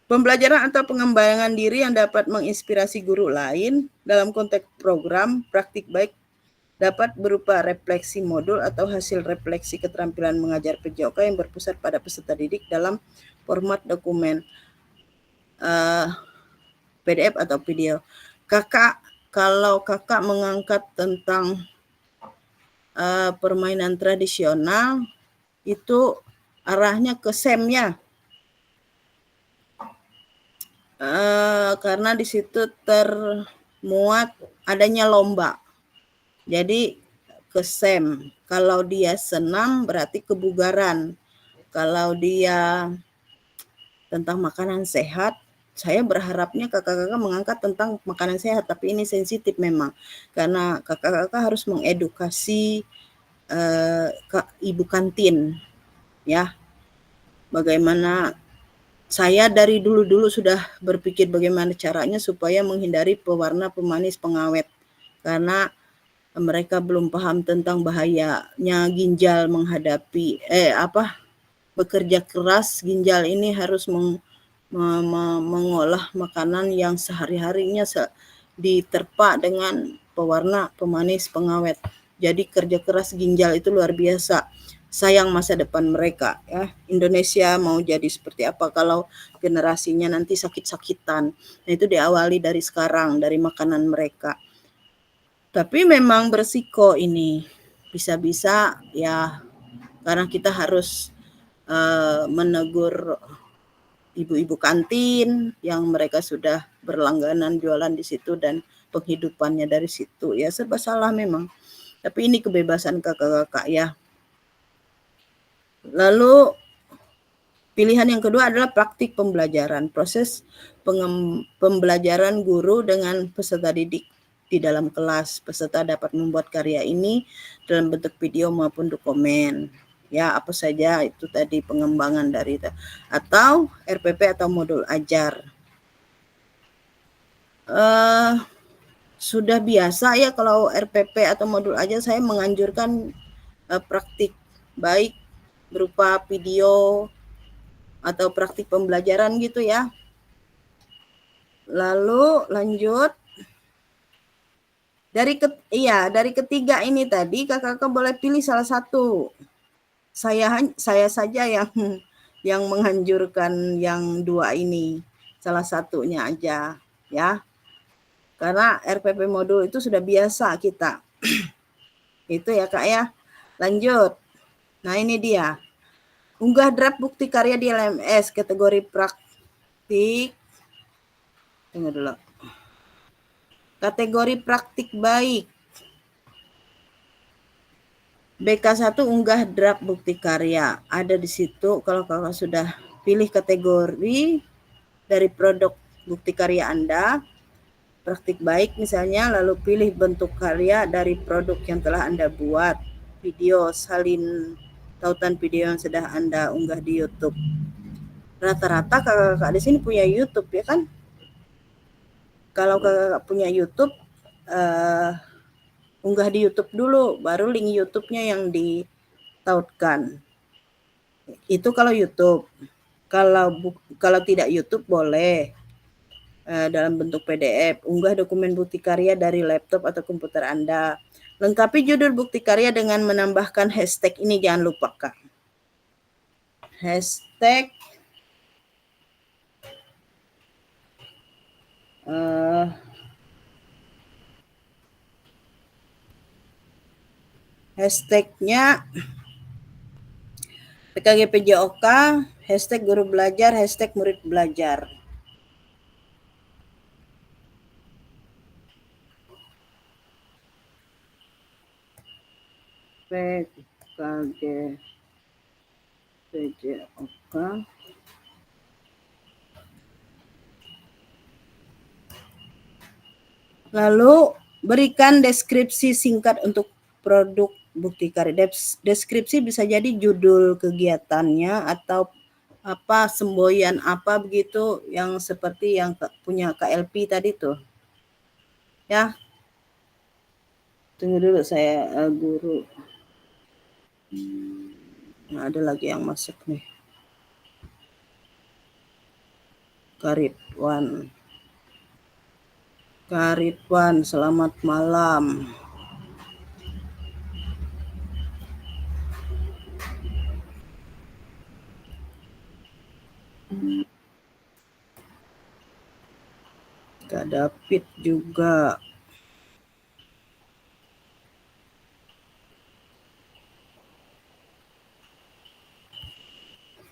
pembelajaran atau pengembangan diri yang dapat menginspirasi guru lain. Dalam konteks program, praktik baik dapat berupa refleksi modul atau hasil refleksi keterampilan mengajar PJOK yang berpusat pada peserta didik dalam format dokumen PDF atau video. Kalau kakak mengangkat tentang permainan tradisional, itu arahnya ke SEM ya. Karena di situ termuat adanya lomba. Jadi ke SEM. Kalau dia senam berarti kebugaran. Kalau dia tentang makanan sehat, saya berharapnya kakak-kakak mengangkat tentang makanan sehat, tapi ini sensitif memang. Karena kakak-kakak harus mengedukasi ibu kantin ya. Bagaimana saya dari dulu sudah berpikir bagaimana caranya supaya menghindari pewarna, pemanis, pengawet. Karena mereka belum paham tentang bahayanya ginjal menghadapi bekerja keras. Ginjal ini harus mengolah makanan yang sehari-harinya diterpa dengan pewarna, pemanis, pengawet. Jadi kerja keras ginjal itu luar biasa. Sayang masa depan mereka ya. Indonesia mau jadi seperti apa kalau generasinya nanti sakit-sakitan. Nah, itu diawali dari sekarang, dari makanan mereka. Tapi memang berisiko ini. Bisa-bisa ya, karena kita harus menegur ibu-ibu kantin yang mereka sudah berlangganan jualan di situ dan penghidupannya dari situ. Ya serba salah memang. Tapi ini kebebasan kakak-kakak ya. Lalu pilihan yang kedua adalah praktik pembelajaran. Proses pembelajaran guru dengan peserta didik di dalam kelas. Peserta dapat membuat karya ini dalam bentuk video maupun dokumen. Ya, apa saja itu tadi pengembangan dari itu. Atau RPP atau modul ajar. Sudah biasa ya kalau RPP atau modul ajar, saya menganjurkan praktik baik berupa video atau praktik pembelajaran gitu ya. Lalu lanjut. Dari ketiga ini tadi kakak boleh pilih salah satu. saya saja yang menganjurkan yang 2 ini, salah satunya aja ya. Karena RPP modul itu sudah biasa kita. Itu ya Kak ya. Lanjut. Nah ini dia. Unggah draft bukti karya di LMS kategori praktik. Tunggu dulu. Kategori praktik baik. BK1 unggah draft bukti karya. Ada di situ kalau Kakak sudah pilih kategori dari produk bukti karya Anda, praktik baik misalnya, lalu pilih bentuk karya dari produk yang telah Anda buat, video, salin tautan video yang sudah Anda unggah di YouTube. Rata-rata kakak-kakak di sini punya YouTube ya kan? Kalau kakak punya YouTube, unggah di YouTube dulu, baru link YouTube-nya yang ditautkan. Itu kalau YouTube. Kalau tidak YouTube boleh dalam bentuk PDF. Unggah dokumen bukti karya dari laptop atau komputer Anda. Lengkapi judul bukti karya dengan menambahkan hashtag ini, jangan lupa Kak. Hashtag hashtagnya PKGPJOK, hashtag guru belajar, hashtag murid belajar. PKGPJOK. Lalu berikan deskripsi singkat untuk produk bukti karya. Deskripsi bisa jadi judul kegiatannya atau apa, semboyan apa begitu, yang seperti yang punya KLP tadi tuh. Ya. Tunggu dulu saya guru. Nah, ada lagi yang masuk nih. Karitwan, selamat malam. Kak David juga.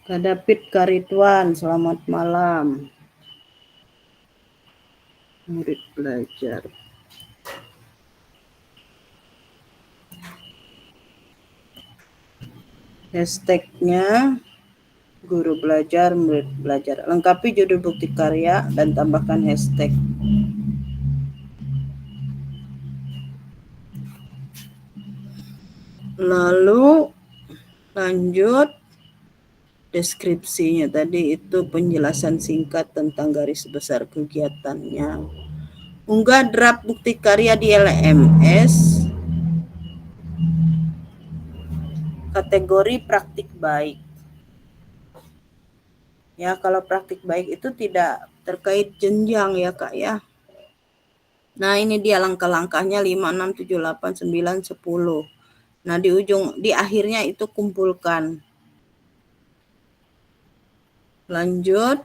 Kak David, Karitwan, selamat malam. Murid belajar. Hashtagnya guru belajar, murid belajar. Lengkapi judul bukti karya dan tambahkan hashtag. Lalu lanjut deskripsinya tadi itu penjelasan singkat tentang garis besar kegiatannya. Unggah draft bukti karya di LMS kategori praktik baik. Ya, kalau praktik baik itu tidak terkait jenjang ya Kak ya. Nah, ini dia langkah-langkahnya 5, 6, 7, 8, 9, 10. Nah, di akhirnya itu kumpulkan. Lanjut.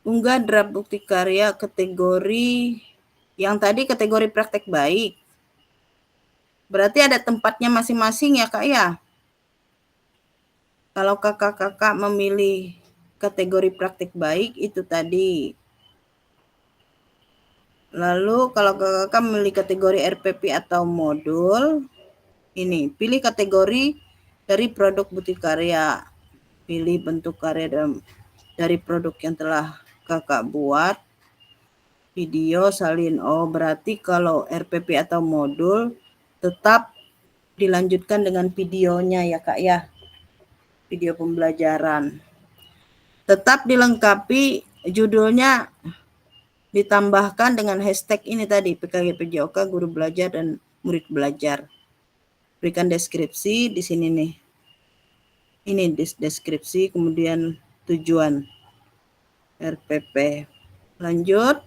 Unggah draft bukti karya kategori yang tadi kategori praktek baik. Berarti ada tempatnya masing-masing ya Kak ya. Kalau kakak-kakak memilih kategori praktik baik itu tadi. Lalu kalau kakak memilih kategori RPP atau modul, ini pilih kategori dari produk bukti karya. Pilih bentuk karya dari produk yang telah kakak buat. Video salin. Oh, berarti kalau RPP atau modul tetap dilanjutkan dengan videonya ya Kak ya. Video pembelajaran. Tetap dilengkapi judulnya, ditambahkan dengan hashtag ini tadi, PKGPJOK, guru belajar dan murid belajar. Berikan deskripsi di sini nih. Ini deskripsi, kemudian tujuan RPP. Lanjut.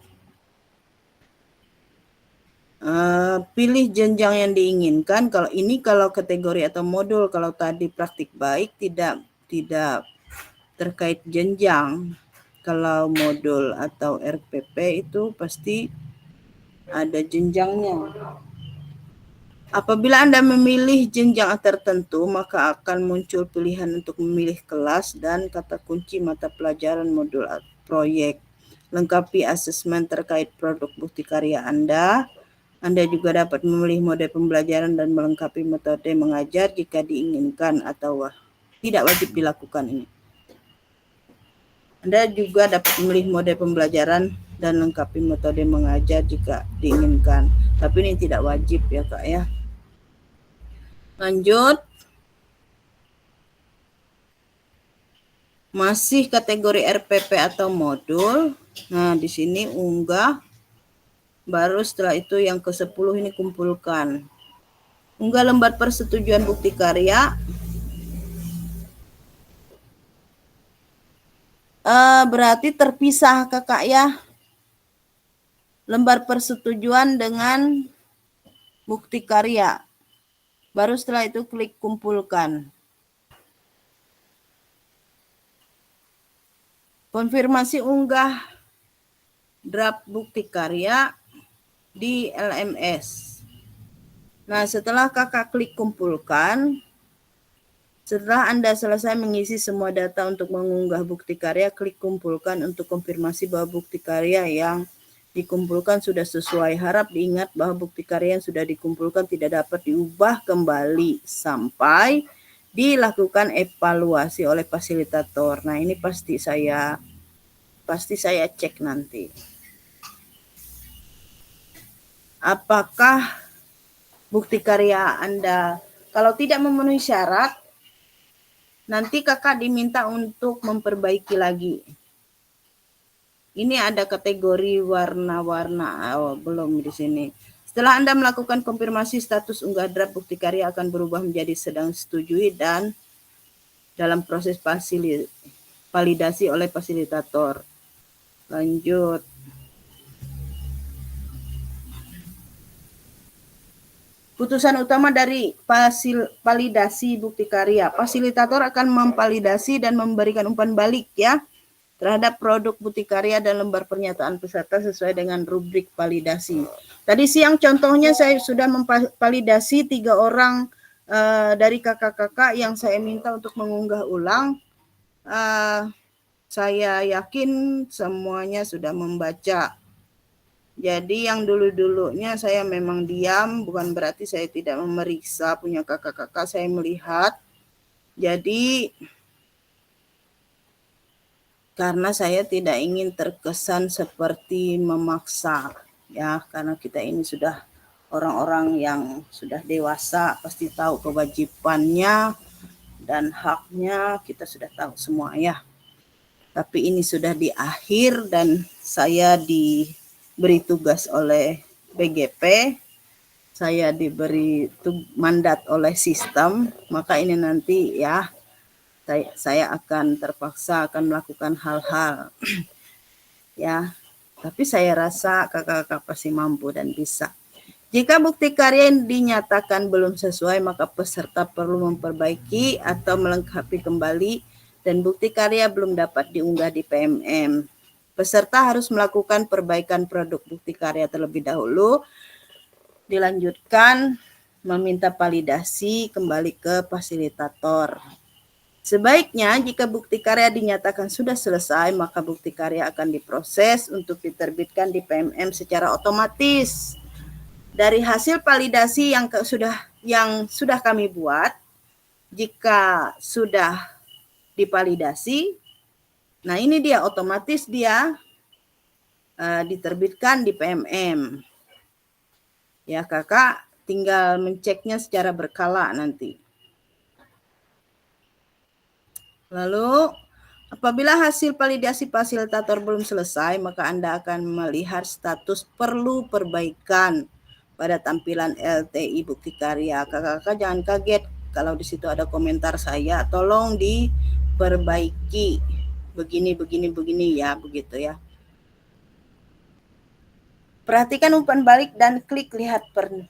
Pilih jenjang yang diinginkan. Kalau kategori atau modul, kalau tadi praktik baik tidak terkait jenjang. Kalau modul atau RPP itu pasti ada jenjangnya. Apabila Anda memilih jenjang tertentu, maka akan muncul pilihan untuk memilih kelas dan kata kunci mata pelajaran modul proyek. Lengkapi asesmen terkait produk bukti karya Anda. Anda juga dapat memilih mode pembelajaran dan melengkapi metode mengajar jika diinginkan atau tidak wajib dilakukan ini. Anda juga dapat memilih mode pembelajaran dan lengkapi metode mengajar jika diinginkan. Tapi ini tidak wajib ya Kak ya. Lanjut. Masih kategori RPP atau modul. Nah, di sini unggah. Baru setelah itu yang ke-10 ini kumpulkan. Unggah lembar persetujuan bukti karya. Berarti terpisah Kakak ya. Lembar persetujuan dengan bukti karya. Baru setelah itu klik kumpulkan. Konfirmasi unggah draft bukti karya di LMS. Nah, setelah Kakak klik kumpulkan, setelah Anda selesai mengisi semua data untuk mengunggah bukti karya, klik kumpulkan untuk konfirmasi bahwa bukti karya yang dikumpulkan sudah sesuai. Harap diingat bahwa bukti karya yang sudah dikumpulkan tidak dapat diubah kembali sampai dilakukan evaluasi oleh fasilitator. Nah, ini pasti saya cek nanti. Apakah bukti karya Anda kalau tidak memenuhi syarat, nanti Kakak diminta untuk memperbaiki lagi. Ini ada kategori warna-warna, belum di sini. Setelah Anda melakukan konfirmasi, status unggah draft bukti karya akan berubah menjadi sedang disetujui dan dalam proses validasi oleh fasilitator. Lanjut. Putusan utama dari validasi bukti karya. Fasilitator akan memvalidasi dan memberikan umpan balik ya terhadap produk bukti karya dan lembar pernyataan peserta sesuai dengan rubrik validasi. Tadi siang contohnya saya sudah memvalidasi 3 orang dari kakak-kakak yang saya minta untuk mengunggah ulang. Saya yakin semuanya sudah membaca. Jadi yang dulu-dulunya saya memang diam, bukan berarti saya tidak memeriksa punya kakak-kakak, saya melihat. Jadi karena saya tidak ingin terkesan seperti memaksa ya, karena kita ini sudah orang-orang yang sudah dewasa, pasti tahu kewajibannya dan haknya, kita sudah tahu semua ya. Tapi ini sudah di akhir dan saya diberi tugas oleh BGP, saya diberi mandat oleh sistem, maka ini nanti ya saya akan terpaksa akan melakukan hal-hal ya, tapi saya rasa kakak-kakak pasti mampu dan bisa. Jika bukti karya yang dinyatakan belum sesuai, maka peserta perlu memperbaiki atau melengkapi kembali dan bukti karya belum dapat diunggah di PMM. Peserta harus melakukan perbaikan produk bukti karya terlebih dahulu, dilanjutkan meminta validasi kembali ke fasilitator. Sebaiknya jika bukti karya dinyatakan sudah selesai, maka bukti karya akan diproses untuk diterbitkan di PMM secara otomatis. Dari hasil validasi yang sudah kami buat, jika sudah divalidasi, nah ini dia otomatis dia diterbitkan di PMM. Ya kakak tinggal menceknya secara berkala nanti. Lalu, apabila hasil validasi fasilitator belum selesai, maka Anda akan melihat status perlu perbaikan pada tampilan LTI bukti karya. Kakak-kakak jangan kaget Kalau di situ ada komentar saya, tolong diperbaiki. Begini ya, begitu ya. Perhatikan umpan balik dan klik lihat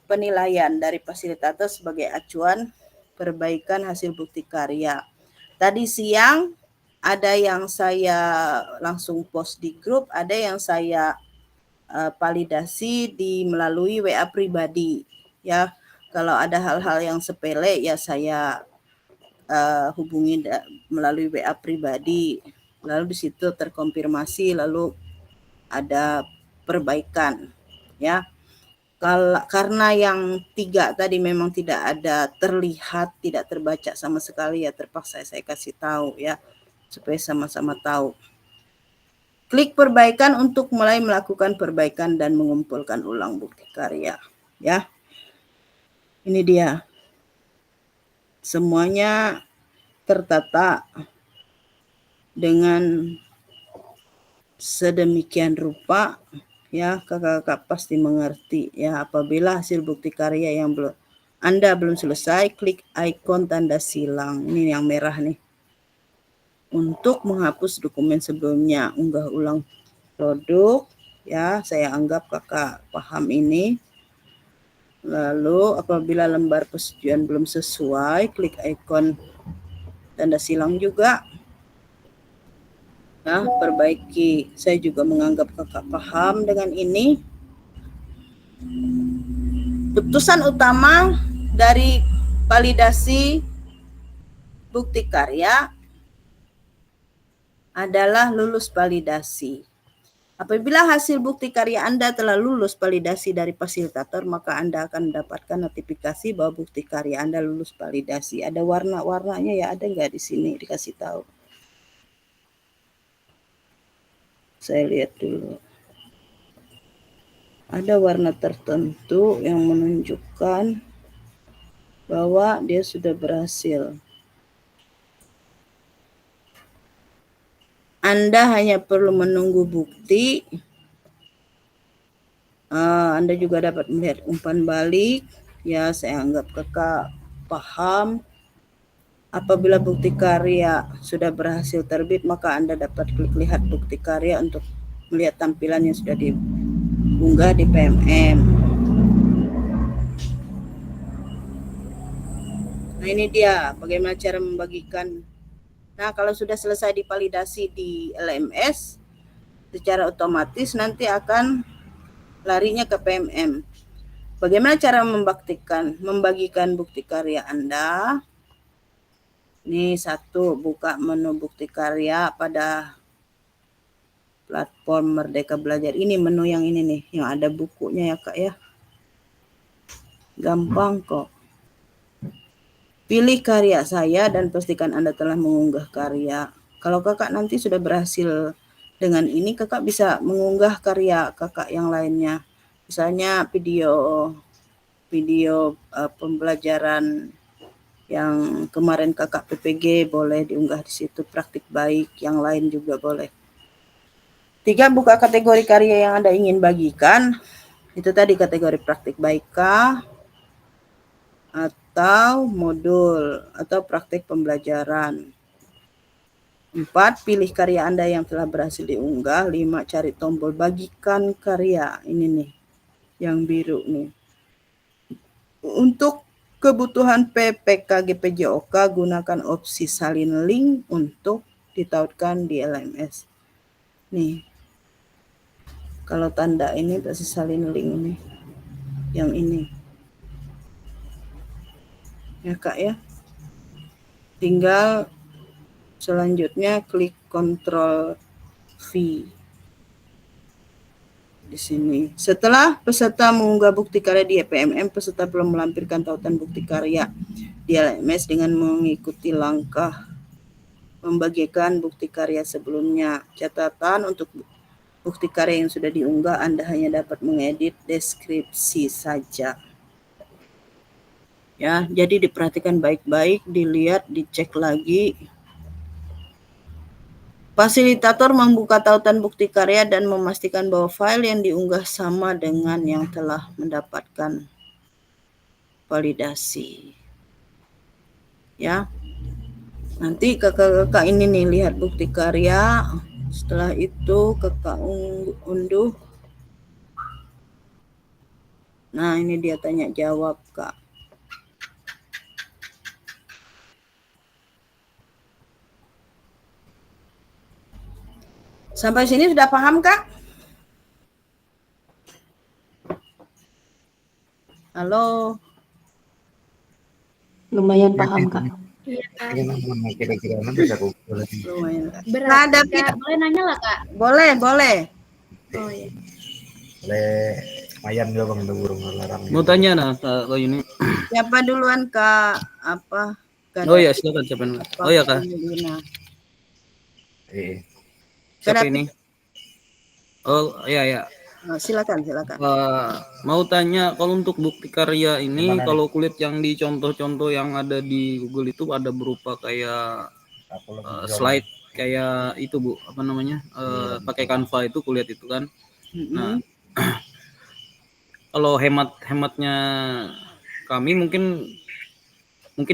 penilaian dari fasilitator sebagai acuan perbaikan hasil bukti karya. Tadi siang ada yang saya langsung post di grup, ada yang saya validasi melalui WA pribadi ya. Kalau ada hal-hal yang sepele ya saya hubungi melalui WA pribadi, lalu di situ terkonfirmasi, lalu ada perbaikan ya. Karena yang 3 tadi memang tidak ada terlihat, tidak terbaca sama sekali ya, terpaksa saya kasih tahu ya supaya sama-sama tahu. Klik perbaikan untuk mulai melakukan perbaikan dan mengumpulkan ulang bukti karya ya. Ini dia. Semuanya tertata dengan sedemikian rupa ya, kakak-kakak pasti mengerti ya. Apabila hasil bukti karya yang Anda belum selesai, klik ikon tanda silang ini yang merah nih untuk menghapus dokumen sebelumnya. Unggah ulang produk ya, saya anggap kakak paham ini. Lalu apabila lembar persetujuan belum sesuai, klik ikon tanda silang juga ya, perbaiki. Saya juga menganggap kakak paham dengan ini. Putusan utama dari validasi bukti karya adalah lulus validasi. Apabila hasil bukti karya Anda telah lulus validasi dari fasilitator, maka Anda akan mendapatkan notifikasi bahwa bukti karya Anda lulus validasi. Ada warna-warnanya ya, ada nggak di sini dikasih tahu? Saya lihat dulu. Ada warna tertentu yang menunjukkan bahwa dia sudah berhasil. Anda hanya perlu menunggu bukti. Anda juga dapat melihat umpan balik. Ya, saya anggap kakak paham. Apabila bukti karya sudah berhasil terbit, maka Anda dapat klik lihat bukti karya untuk melihat tampilan yang sudah diunggah di PMM. Nah, ini dia bagaimana cara membagikan. Nah, kalau sudah selesai divalidasi di LMS, secara otomatis nanti akan larinya ke PMM. Bagaimana cara membagikan bukti karya Anda? Ini 1, buka menu bukti karya pada platform Merdeka Belajar. Ini menu yang ini nih, yang ada bukunya ya Kak ya. Gampang kok. Pilih karya saya dan pastikan Anda telah mengunggah karya. Kalau kakak nanti sudah berhasil dengan ini, kakak bisa mengunggah karya kakak yang lainnya. Misalnya video pembelajaran yang kemarin kakak PPG boleh diunggah di situ, praktik baik, yang lain juga boleh. 3, buka kategori karya yang Anda ingin bagikan. Itu tadi kategori praktik baik kah, atau modul, atau praktik pembelajaran. 4, pilih karya Anda yang telah berhasil diunggah. 5, cari tombol bagikan karya. Ini nih, yang biru nih. Untuk kebutuhan PPK GPJOK, gunakan opsi salin link untuk ditautkan di LMS. Nih, kalau tanda ini pasti salin link nih, yang ini. Ya Kak ya. Tinggal selanjutnya klik Ctrl V di sini. Setelah peserta mengunggah bukti karya di PMM, peserta belum melampirkan tautan bukti karya di LMS dengan mengikuti langkah membagikan bukti karya sebelumnya. Catatan untuk bukti karya yang sudah diunggah, Anda hanya dapat mengedit deskripsi saja. Ya, jadi diperhatikan baik-baik, dilihat, dicek lagi. Fasilitator membuka tautan bukti karya dan memastikan bahwa file yang diunggah sama dengan yang telah mendapatkan validasi. ya. Nanti kakak-kakak ini nih lihat bukti karya. Setelah itu kakak unduh. Nah, ini dia tanya jawab, Kak. Sampai sini sudah paham, Kak? Halo. Lumayan paham, Kak. Iya, Kak. Lumayan. Berarti, Kak David, Kak, boleh nanya lah, Kak? boleh, boleh. Oh, iya. Boleh ayam juga bang, ada burung larang. Mau tanya nah Kak ini. Siapa duluan, Kak? Apa? Kak Oh ya, David? silakan siapa? Apa Oh ya, Kak. Melina? Siapa David. ini? Oh, ya ya. Silakan, silakan. Mau tanya kalau untuk bukti karya ini, Gimana kalau kulit yang di contoh-contoh yang ada di Google itu ada berupa kayak slide kayak itu Bu, apa namanya? Pakai Canva itu kulihat itu kan. Nah, kalau hematnya kami mungkin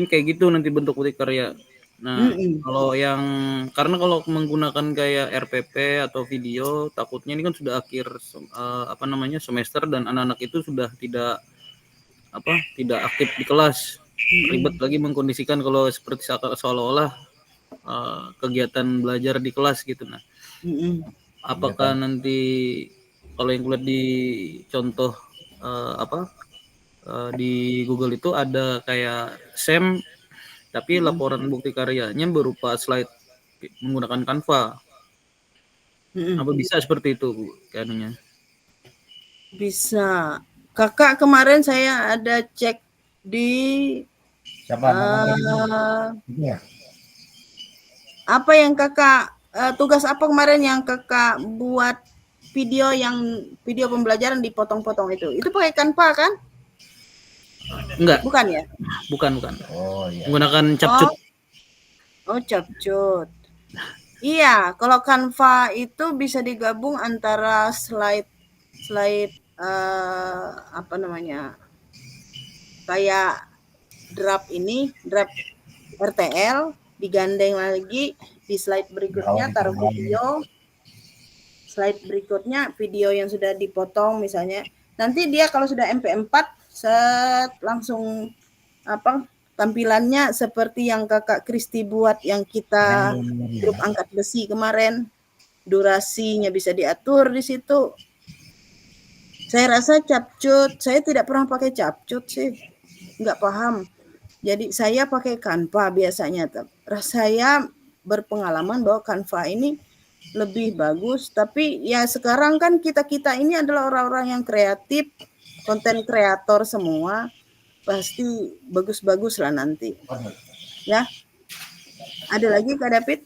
kayak gitu nanti bentuk bukti karya. Nah, kalau yang karena kalau menggunakan kayak RPP atau video, takutnya ini kan sudah akhir apa namanya semester dan anak-anak itu sudah tidak aktif di kelas. Ribet lagi mengkondisikan kalau seperti seolah-olah kegiatan belajar di kelas gitu. Nah, apakah nanti kalau yang kulihat di contoh di Google itu ada kayak SEM tapi laporan bukti karyanya berupa slide menggunakan Canva. Apa bisa seperti itu Bu kayaknya? Bisa. Kakak kemarin saya ada cek di Siapa? apa yang kakak tugas apa kemarin yang kakak buat video pembelajaran dipotong-potong itu pakai Canva kan? Enggak. Bukan ya? Bukan. Oh iya. Menggunakan CapCut. Oh, CapCut. Iya, kalau Canva itu bisa digabung antara slide apa namanya? Kayak draft RTL digandeng lagi di slide berikutnya taruh video. Slide berikutnya video yang sudah dipotong misalnya. Nanti dia kalau sudah MP4 langsung tampilannya seperti yang Kakak Kristi buat yang kita grup angkat besi kemarin. Durasinya bisa diatur di situ. Saya rasa CapCut, saya tidak pernah pakai CapCut sih. Nggak paham. Jadi saya pakai Canva biasanya. Saya berpengalaman bahwa Canva ini lebih bagus, tapi ya sekarang kan kita ini adalah orang-orang yang kreatif, konten kreator semua, pasti bagus-bagus lah nanti. Ya, ada lagi Kak David?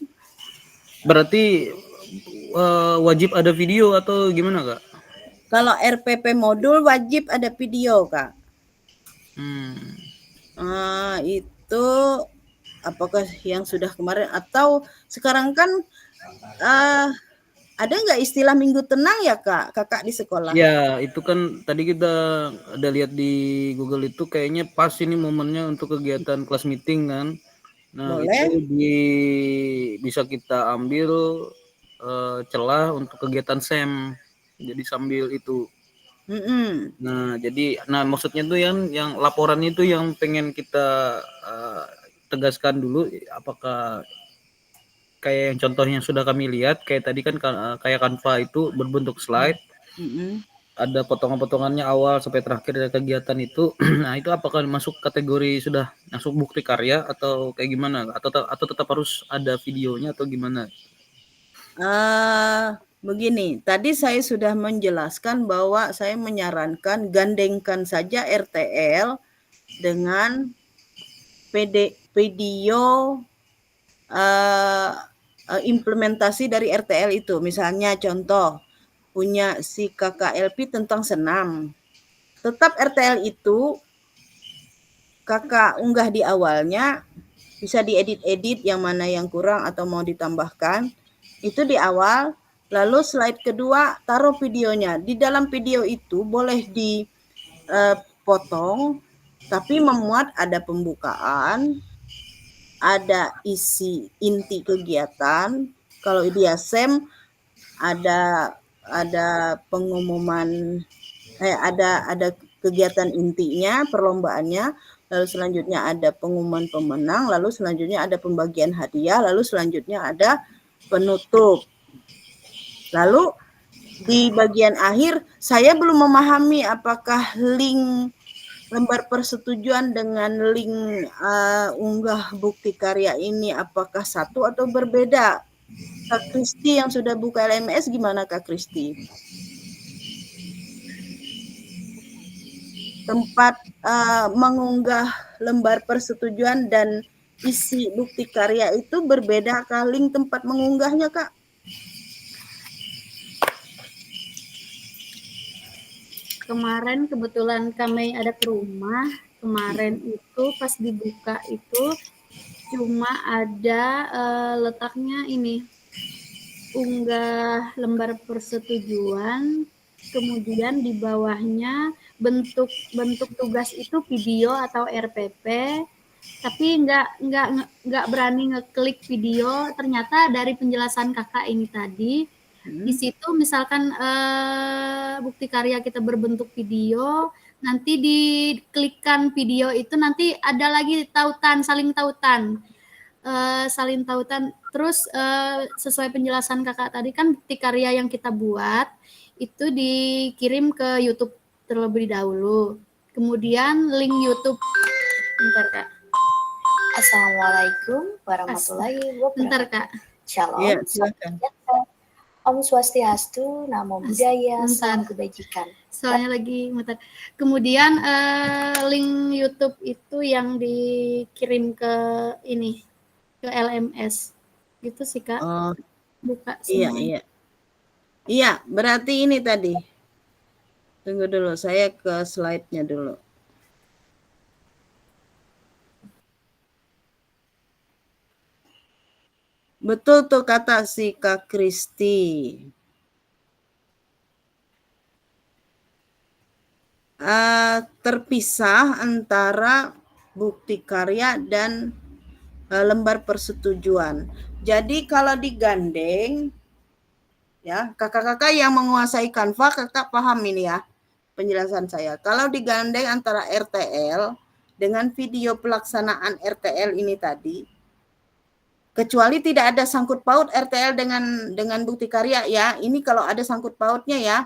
Berarti wajib ada video atau gimana Kak? Kalau RPP modul wajib ada video Kak. Itu apakah yang sudah kemarin atau sekarang kan ada nggak istilah minggu tenang ya Kak, kakak di sekolah? Ya, itu kan tadi kita ada lihat di Google itu kayaknya pas ini momennya untuk kegiatan kelas meeting kan. Nah, boleh. itu bisa kita ambil celah untuk kegiatan SEM. Jadi sambil itu. Nah, maksudnya tuh yang laporan itu yang pengen kita tegaskan dulu apakah kayak yang contohnya sudah kami lihat kayak tadi kan kayak Canva itu berbentuk slide, ada potongan-potongannya awal sampai terakhir dari kegiatan itu. Nah itu apakah masuk kategori sudah masuk bukti karya atau kayak gimana atau tetap harus ada videonya atau gimana? Begini, tadi saya sudah menjelaskan bahwa saya menyarankan gandengkan saja RTL dengan video implementasi dari RTL itu. Misalnya contoh, punya si KKLP tentang senam. Tetap RTL itu kakak unggah di awalnya, bisa diedit-edit yang mana yang kurang atau mau ditambahkan. Itu di awal, lalu slide kedua taruh videonya. Di dalam video itu boleh dipotong, tapi memuat ada pembukaan, ada isi inti kegiatan. Kalau dia SEM ada pengumuman, ada kegiatan intinya, perlombaannya, lalu selanjutnya ada pengumuman pemenang, lalu selanjutnya ada pembagian hadiah, lalu selanjutnya ada penutup. Lalu di bagian akhir saya belum memahami apakah link lembar persetujuan dengan link unggah bukti karya ini apakah satu atau berbeda. Kak Kristi yang sudah buka LMS gimana Kak Kristi? Tempat mengunggah lembar persetujuan dan isi bukti karya itu berbeda kah link tempat mengunggahnya Kak? Kemarin kebetulan kami ada ke rumah, kemarin itu pas dibuka itu cuma ada letaknya ini, unggah lembar persetujuan, kemudian di bawahnya bentuk tugas itu video atau RPP, tapi nggak berani ngeklik video. Ternyata dari penjelasan kakak ini tadi, di situ misalkan bukti karya kita berbentuk video, nanti diklikkan video itu nanti ada lagi tautan, saling tautan. Terus sesuai penjelasan kakak tadi kan bukti karya yang kita buat itu dikirim ke YouTube terlebih dahulu. Kemudian link YouTube, bentar kak. Assalamualaikum warahmatullahi wabarakatuh. Bentar kak. Shalom. Ya, silakan. Om Swastiastu, Namo Buddhaya, Salam Kebajikan. Soalnya lagi muter. Kemudian link YouTube itu yang dikirim ke ini, ke LMS. Gitu sih kak. Oh, buka iya, semua. iya. Iya, berarti ini tadi. Tunggu dulu, saya ke slide-nya dulu. Betul tuh kata si Kak Kristi. Terpisah antara bukti karya dan lembar persetujuan. Jadi kalau digandeng, ya kakak-kakak yang menguasai Canva, kakak paham ini ya penjelasan saya. Kalau digandeng antara RTL dengan video pelaksanaan RTL ini tadi, kecuali tidak ada sangkut paut RTL dengan bukti karya ya. Ini kalau ada sangkut pautnya ya.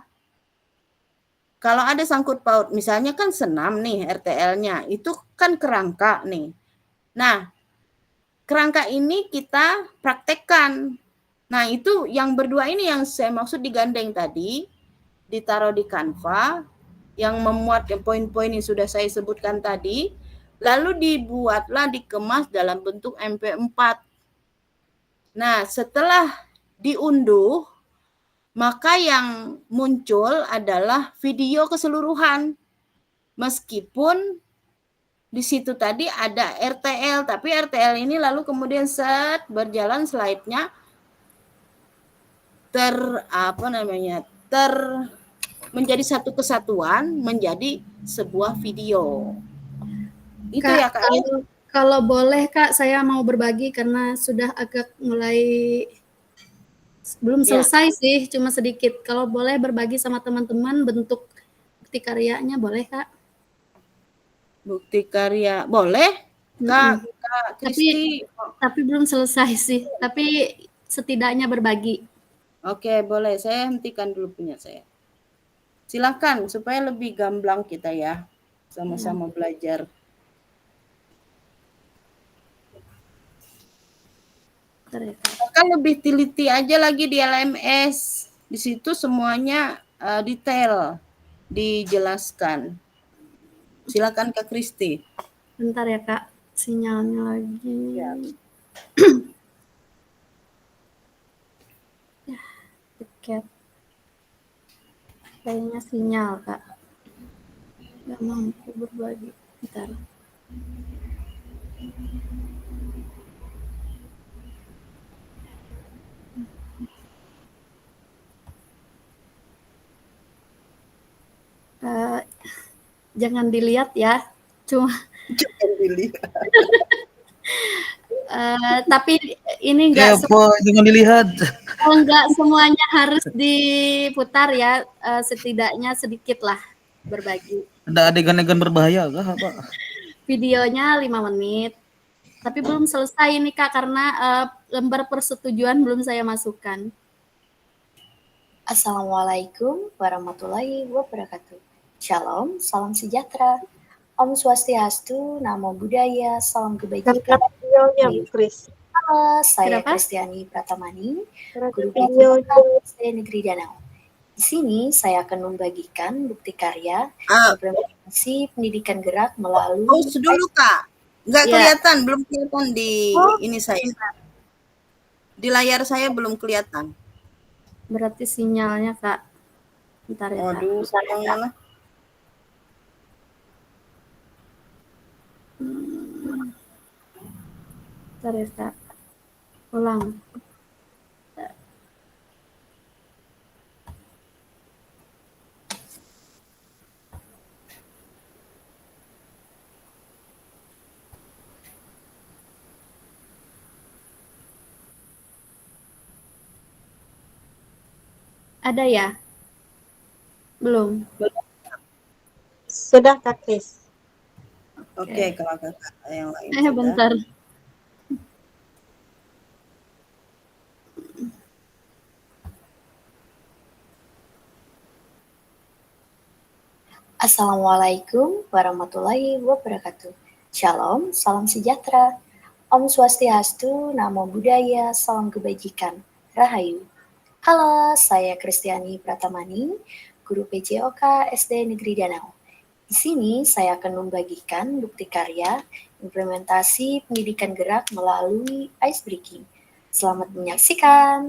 Kalau ada sangkut paut, misalnya kan senam nih RTL-nya, itu kan kerangka nih. Nah, kerangka ini kita praktekkan. Nah, itu yang berdua ini yang saya maksud digandeng tadi, ditaruh di Canva, yang memuat poin-poin yang sudah saya sebutkan tadi, lalu dibuatlah, dikemas dalam bentuk MP4. Nah, setelah diunduh, maka yang muncul adalah video keseluruhan. Meskipun di situ tadi ada RTL, tapi RTL ini lalu kemudian berjalan slide-nya menjadi satu kesatuan, menjadi sebuah video. Itu Kak, ya Kak. Kalau boleh Kak, saya mau berbagi karena sudah agak mulai belum selesai sih, cuma sedikit. Kalau boleh berbagi sama teman-teman bentuk bukti karyanya, boleh Kak? Bukti karya, boleh Kak Kristi. Tapi belum selesai sih, tapi setidaknya berbagi. Oke, boleh. Saya hentikan dulu punya saya. Silakan supaya lebih gamblang kita ya, sama-sama belajar. Kan lebih teliti aja lagi di LMS. Di situ semuanya detail dijelaskan. Silakan Kak Kristi. Bentar ya Kak, sinyalnya lagi. Ya, tiket. Kayaknya sinyal Kak. Gak mampu berbagi. Bentar. Jangan dilihat ya, cuma jangan dilihat. Tapi ini enggak jangan dilihat. enggak semuanya harus diputar ya, setidaknya sedikit lah berbagi. Ada adegan-adegan berbahaya kah, Pak? Videonya 5 menit. Tapi belum selesai ini Kak karena lembar persetujuan belum saya masukkan. Assalamualaikum warahmatullahi wabarakatuh. Shalom, salam sejahtera. Om Swastiastu, Namo Buddhaya, salam kebajikan. Videonya, Kris. Halo, saya Kenapa? Kristiani Pratamani, guru Video BK Negeri Danau. Di sini saya akan membagikan bukti karya implementasi pendidikan gerak melalui Dulu Kak. Nggak Ya. kelihatan, belum kelihatan di Oh. ini saya. Di layar saya belum kelihatan. Berarti sinyalnya Kak. Bentar ya Kak. Waduh, sayang mana? Bentar ya Kak. Ulang. Ada ya? Belum. Sudah, Kak Kris. Oke, kalau kakak yang lain sudah. Bentar. Assalamualaikum warahmatullahi wabarakatuh. Shalom, salam sejahtera. Om Swastiastu, Namo Buddhaya, salam kebajikan. Rahayu. Halo, saya Kristiani Pratamani, guru PJOK SD Negeri Danau. Di sini saya akan membagikan bukti karya implementasi pendidikan gerak melalui ice breaking. Selamat menyaksikan.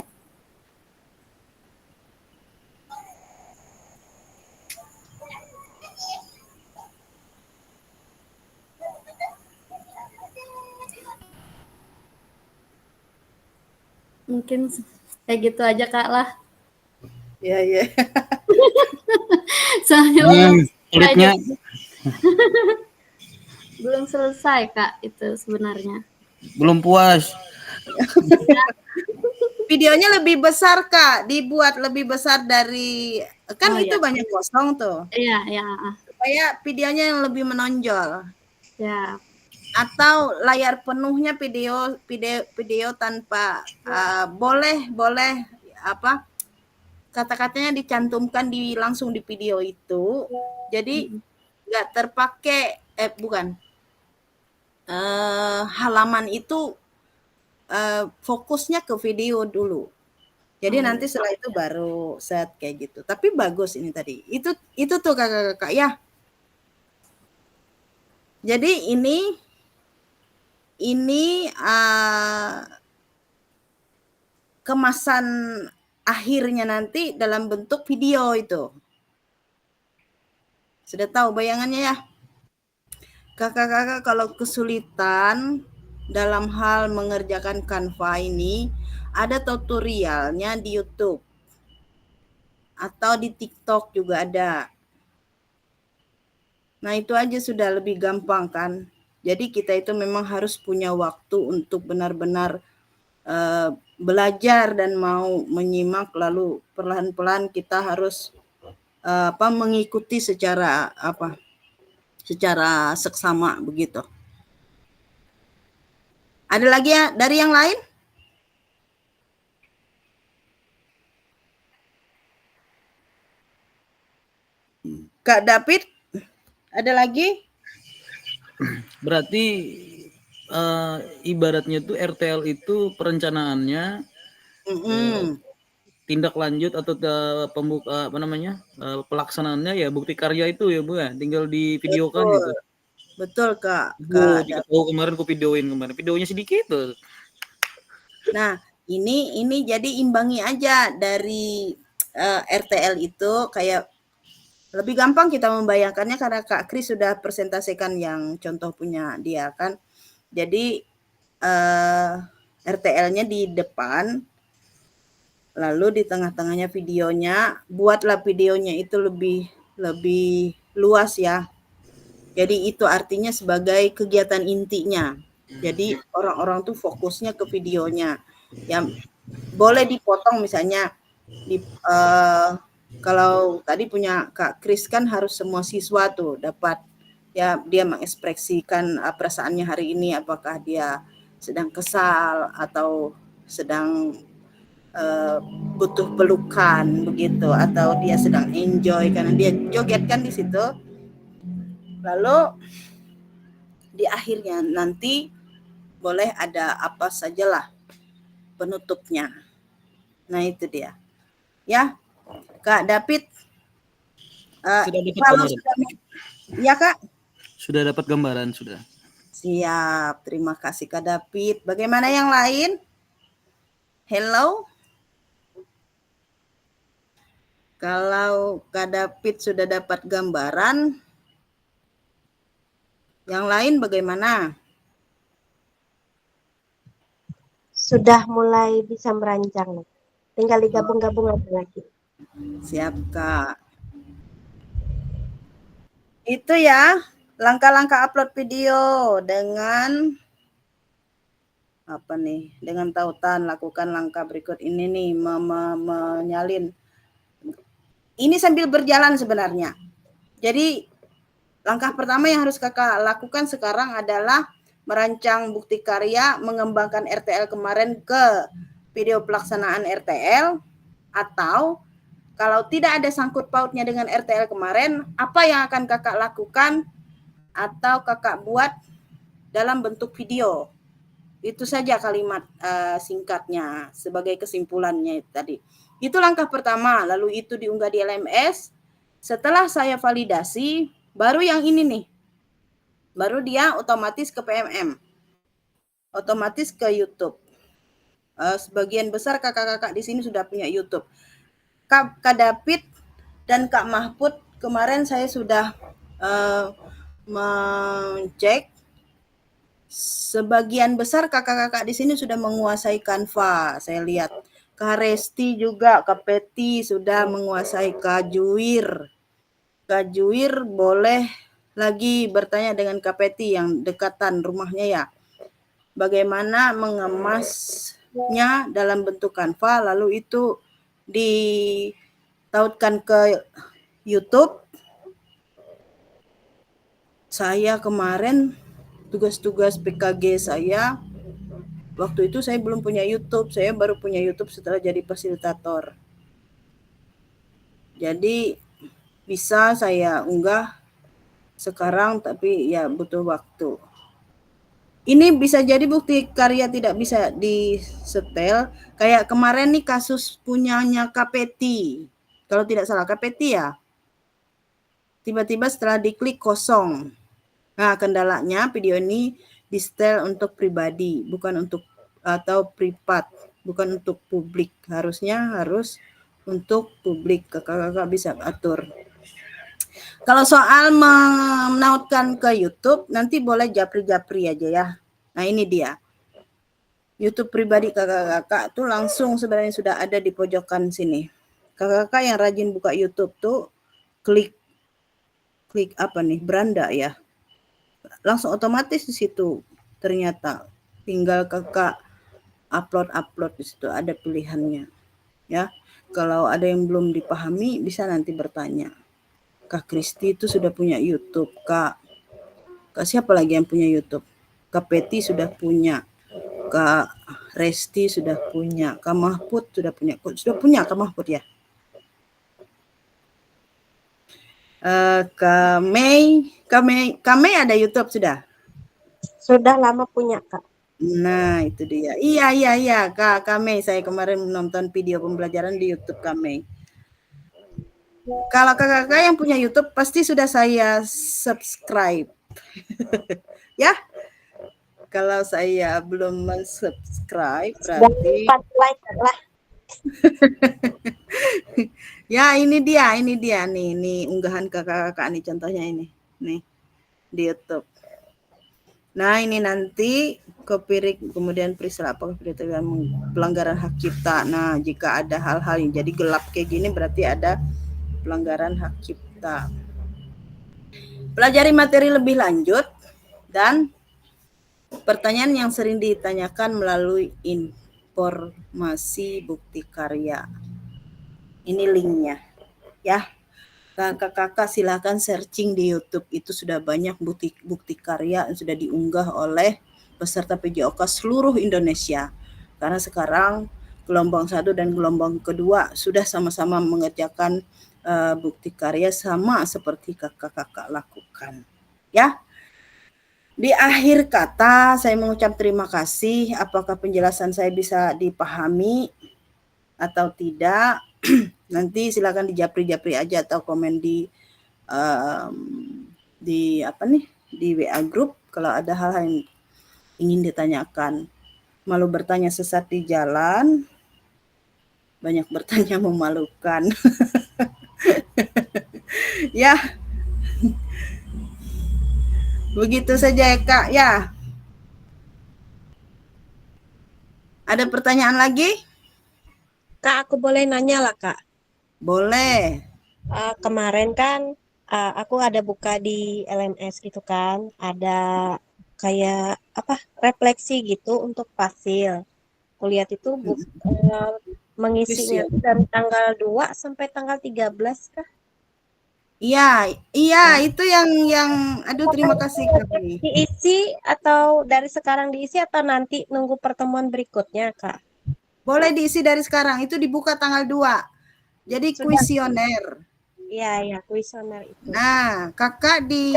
Mungkin kayak gitu aja Kak lah. Iya, iya. Soalnya Kulitnya belum selesai Kak itu sebenarnya. belum puas. Videonya lebih besar Kak, dibuat lebih besar dari kan Oh, itu iya. banyak kosong tuh. Iya, ya. Supaya videonya yang lebih menonjol. Ya. Atau layar penuhnya video tanpa boleh apa kata-katanya dicantumkan langsung di video itu. Jadi nggak terpakai bukan halaman itu fokusnya ke video dulu. Jadi nanti setelah itu baru set kayak gitu. Tapi bagus ini tadi. Itu tuh kakak-kakak ya. Jadi ini kemasan akhirnya nanti dalam bentuk video itu. Sudah tahu bayangannya ya? Kakak-kakak kalau kesulitan dalam hal mengerjakan Canva ini, ada tutorialnya di YouTube. Atau di TikTok juga ada. Nah itu aja sudah lebih gampang kan. Jadi kita itu memang harus punya waktu untuk benar-benar belajar dan mau menyimak, lalu perlahan-lahan kita harus mengikuti secara seksama begitu. Ada lagi ya dari yang lain? Kak David, ada lagi? Berarti ibaratnya tuh RTL itu perencanaannya tindak lanjut atau pembuka pelaksanaannya ya bukti karya itu ya Bu ya, tinggal di videokan gitu. Betul Kak. Kemarin aku videoin videonya sedikit tuh. Nah ini jadi imbangi aja dari RTL itu, kayak lebih gampang kita membayangkannya karena Kak Kris sudah presentasikan yang contoh punya dia kan. Jadi RTL-nya di depan, lalu di tengah-tengahnya videonya, buatlah videonya itu lebih luas ya. Jadi itu artinya sebagai kegiatan intinya. Jadi orang-orang tuh fokusnya ke videonya. Yang boleh dipotong misalnya kalau tadi punya Kak Kris kan harus semua siswa tuh dapat ya dia mengekspresikan perasaannya hari ini, apakah dia sedang kesal atau sedang butuh pelukan begitu, atau dia sedang enjoy karena dia joget kan di situ. Lalu di akhirnya nanti boleh ada apa sajalah penutupnya. Nah itu dia. Ya, Kak David. Sudah dapat Kalau gambaran. sudah, ya Kak. Sudah dapat gambaran sudah. Siap, terima kasih Kak David. Bagaimana yang lain? Hello. Kalau Kak David sudah dapat gambaran, yang lain bagaimana? Sudah mulai bisa merancang. Tinggal digabung-gabung aja lagi. Siap Kak. Itu ya, langkah-langkah upload video dengan apa nih? Dengan tautan lakukan langkah berikut ini nih, menyalin. Ini sambil berjalan sebenarnya. Jadi langkah pertama yang harus Kakak lakukan sekarang adalah merancang bukti karya, mengembangkan RTL kemarin ke video pelaksanaan RTL, atau kalau tidak ada sangkut pautnya dengan RTL kemarin, apa yang akan Kakak lakukan atau Kakak buat dalam bentuk video. Itu saja kalimat singkatnya sebagai kesimpulannya tadi. Itu langkah pertama, lalu itu diunggah di LMS. Setelah saya validasi, baru yang ini nih. Baru dia otomatis ke PMM. Otomatis ke YouTube. Sebagian besar kakak-kakak di sini sudah punya YouTube. Kak David dan Kak Mahpud kemarin saya sudah mengcek, sebagian besar kakak-kakak di sini sudah menguasai Canva. Saya lihat Kak Resti juga, Kak Peti sudah menguasai, Kak Juwir. Kak Juwir boleh lagi bertanya dengan Kak Peti yang dekatan rumahnya ya. Bagaimana mengemasnya dalam bentuk Canva, lalu itu ditautkan ke YouTube. Saya kemarin tugas-tugas PKG saya, waktu itu saya belum punya YouTube, saya baru punya YouTube setelah jadi fasilitator. Jadi bisa saya unggah sekarang, tapi ya butuh waktu. Ini bisa jadi bukti karya tidak bisa disetel. Kayak kemarin nih kasus punyanya Kapeti. Kalau tidak salah Kapeti ya. Tiba-tiba setelah diklik kosong. Nah, kendalanya video ini di-setel untuk pribadi, bukan untuk atau privat, bukan untuk publik. Harusnya harus untuk publik. Kakak-kakak bisa atur. Kalau soal menautkan ke YouTube, nanti boleh japri-japri aja ya. Nah ini dia. YouTube pribadi kakak-kakak tuh langsung sebenarnya sudah ada di pojokan sini. Kakak-kakak yang rajin buka YouTube tuh klik apa nih, beranda ya. Langsung otomatis di situ ternyata. Tinggal kakak upload di situ ada pilihannya. Ya. Kalau ada yang belum dipahami bisa nanti bertanya. Kak Kristi itu sudah punya YouTube, Kak siapa lagi yang punya YouTube? Kak Peti sudah punya, Kak Resti sudah punya, Kak Mahpud sudah punya Kak Mahpud ya. Kak Mei ada YouTube sudah? Sudah lama punya Kak. Nah itu dia. Iya Kak Mei, saya kemarin nonton video pembelajaran di YouTube Kak Mei. Kalau kakak-kakak yang punya YouTube pasti sudah saya subscribe. Ya. Kalau saya belum subscribe berarti like lah. Ya, ini dia nih unggahan kakak-kakak nih, contohnya ini. Nih di YouTube. Nah, ini nanti copyright kemudian peristiwa pelanggaran hak cipta. Nah, jika ada hal-hal yang jadi gelap kayak gini berarti ada pelanggaran hak cipta. Pelajari materi lebih lanjut dan Pertanyaan yang sering ditanyakan melalui informasi bukti karya. Ini linknya, ya. Kakak-kakak silahkan searching di YouTube, itu sudah banyak bukti karya yang sudah diunggah oleh peserta PJOK seluruh Indonesia. Karena sekarang gelombang 1 dan gelombang kedua sudah sama-sama mengerjakan bukti karya sama seperti kakak-kakak lakukan. Ya. Di akhir kata saya mengucap terima kasih. Apakah penjelasan saya bisa dipahami atau tidak? Nanti silakan dijapri-japri aja atau komen di di WA group kalau ada hal-hal yang ingin ditanyakan. Malu bertanya sesat di jalan, banyak bertanya memalukan. Ya, begitu saja ya Kak ya. Ada pertanyaan lagi? Kak, aku boleh nanya lah, Kak? Boleh. Kemarin kan aku ada buka di LMS gitu kan, ada kayak refleksi gitu untuk pasil. Kulihat itu mengisinya dari tanggal 2 sampai tanggal 13 kah? Iya, itu yang aduh terima kasih Kak. Diisi atau dari sekarang diisi atau nanti nunggu pertemuan berikutnya, Kak? Boleh diisi dari sekarang, itu dibuka tanggal 2. Jadi kuesioner. Iya, kuesioner itu. Nah, Kakak di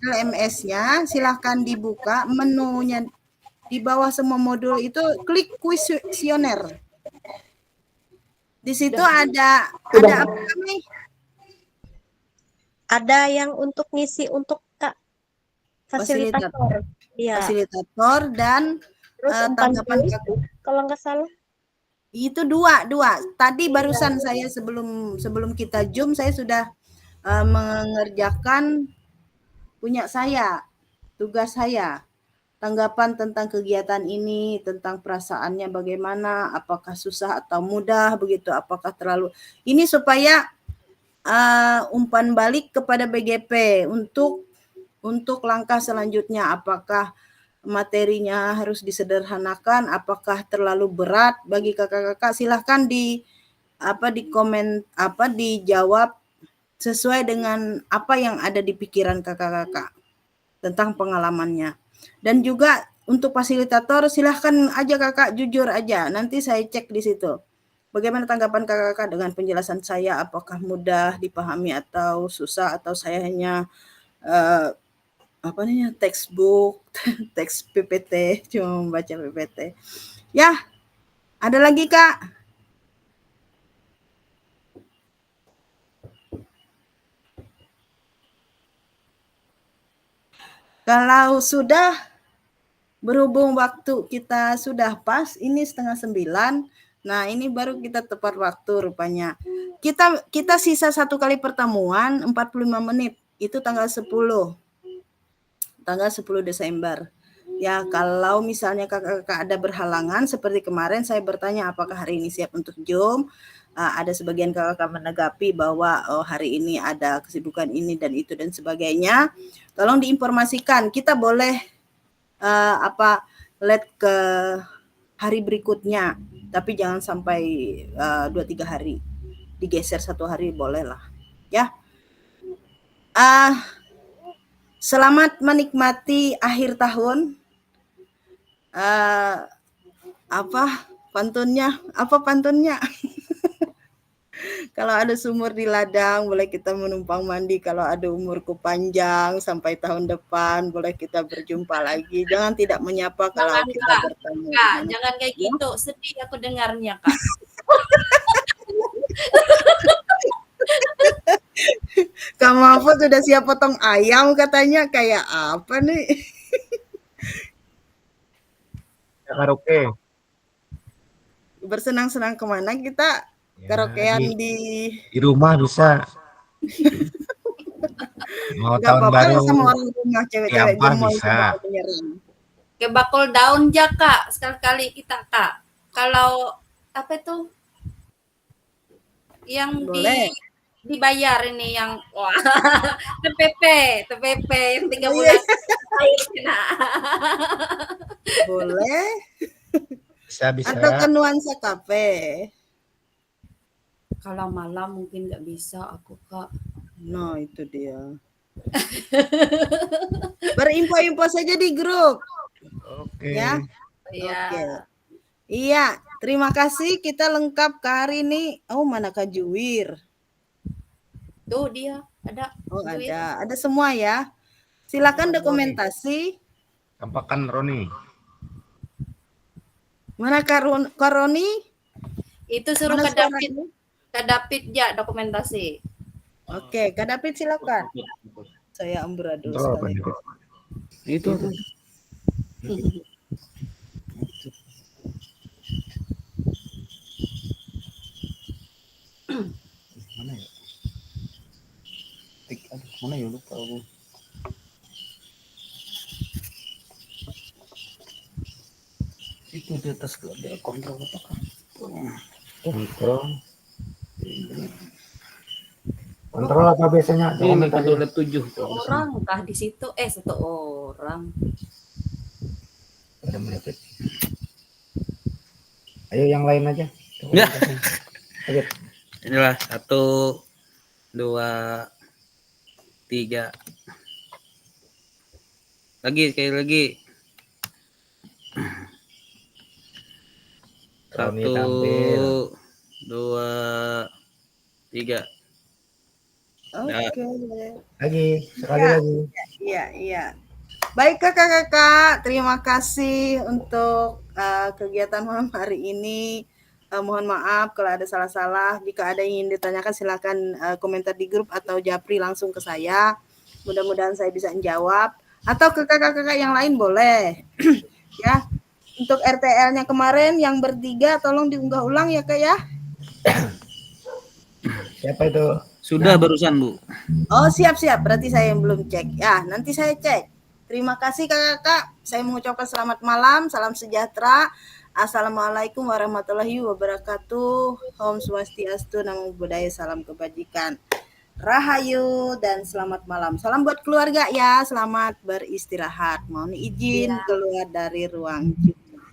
LMS-nya silahkan dibuka menunya di bawah semua modul itu, klik kuesioner. Di situ ada apa nih? Ada yang untuk ngisi untuk Kak fasilitator. Iya. Fasilitator dan tanggapan kalau nggak salah. Itu dua. Tadi barusan saya sebelum kita Zoom saya sudah mengerjakan punya saya, tugas saya. Tanggapan tentang kegiatan ini, tentang perasaannya bagaimana, apakah susah atau mudah begitu, apakah terlalu. Ini supaya umpan balik kepada BGP untuk langkah selanjutnya, apakah materinya harus disederhanakan, apakah terlalu berat bagi kakak-kakak, silahkan di komen dijawab sesuai dengan apa yang ada di pikiran kakak-kakak tentang pengalamannya. Dan juga untuk fasilitator silahkan aja kakak jujur aja, nanti saya cek di situ. Bagaimana tanggapan kakak-kakak dengan penjelasan saya, apakah mudah dipahami atau susah, atau saya hanya textbook, teks PPT, cuma membaca PPT. Ya, ada lagi Kak? Kalau sudah, berhubung waktu kita sudah pas, ini 8:30. Nah, ini baru kita tepat waktu rupanya. Kita sisa 1 kali pertemuan 45 menit. Itu tanggal 10 Desember. Ya, kalau misalnya kakak-kakak ada berhalangan seperti kemarin saya bertanya apakah hari ini siap untuk Zoom. Ada sebagian kakak-kakak menanggapi bahwa hari ini ada kesibukan ini dan itu dan sebagainya. Tolong diinformasikan. Kita boleh let ke hari berikutnya, tapi jangan sampai 2-3 hari. Digeser 1 hari boleh lah. Ya. Selamat menikmati akhir tahun. Apa pantunnya? Kalau ada sumur di ladang, boleh kita menumpang mandi. Kalau ada umurku panjang sampai tahun depan, boleh kita berjumpa lagi. Jangan tidak menyapa kalau kita bertemu. Kak, jangan kayak gitu. Sedih aku dengarnya, Kak. Kak Mahfud sudah siap potong ayam katanya, kayak apa nih? Karaoke. Bersenang-senang kemana kita? Karaokean di rumah bisa. Mau Gak tahun apa-apa baru sama orang rumah cewek-cewek gemoy bisa. Ke bakul daun ja, Kak. Sekali-kali kita, Kak. Kalau apa itu? Yang boleh. dibayar ini yang wah TPP yang 3 Oh iya, bulan. Nah, boleh. Bisa, Atau bisa. ke nuansa kafe. kalau malam mungkin nggak bisa aku Kak. Nah, itu dia. Berinfo-info saja di grup, Oke. ya. Iya. Oke. Iya, terima kasih. Kita lengkap ke hari ini. Oh, mana Kak Juwir? Tuh dia ada. Oh, Duit. ada. Ada semua ya. Silakan dokumentasi. Tampakkan Roni. Mana Kak Roni? Itu suruh Mana ke David. suaranya? Ke David ya dokumentasi. Oke, Kak David silakan. Saya amburadul Kontrol apa sekali. nih? Itu. Mana ya? Aduh, mana ya lupa aku. Itu di atas ada kontrol apa kan? Kontrol. Kontrol apa biasanya? Ini Dokumentasi. kontrol F7. Orang kah di situ? Satu orang. Ada menit. Ayo yang lain aja. Ya. Ayo. Inilah 1, 2, 3. Sekali lagi. Roni 1, tampil. 2, 3. Oke. Lagi, sekali Ya. lagi. Iya. Baik kakak-kakak, terima kasih untuk kegiatan malam hari ini. Mohon maaf kalau ada salah-salah. Jika ada yang ingin ditanyakan silakan komentar di grup atau japri langsung ke saya. Mudah-mudahan saya bisa menjawab. Atau ke kakak-kakak yang lain boleh. Ya. Untuk RTL-nya kemarin yang bertiga tolong diunggah ulang ya Kak ya. Siapa itu? Sudah barusan, Bu. Oh siap. Berarti saya yang belum cek. Ya nanti saya cek. Terima kasih kakak-kakak. Saya mengucapkan selamat malam, salam sejahtera. Assalamualaikum warahmatullahi wabarakatuh. Om Swastiastu, Namo Buddhaya, salam kebajikan. Rahayu dan selamat malam. Salam buat keluarga ya. Selamat beristirahat. Mohon izin keluar dari ruang.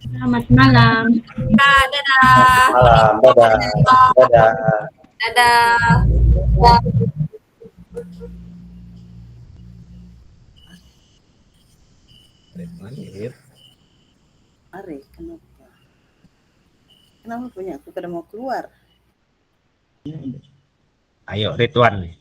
Selamat malam. Dadah. Malam, dadah. Dadah. Ari, kenapa? Kenapa punya aku pada mau keluar? Ayo, Ridwan.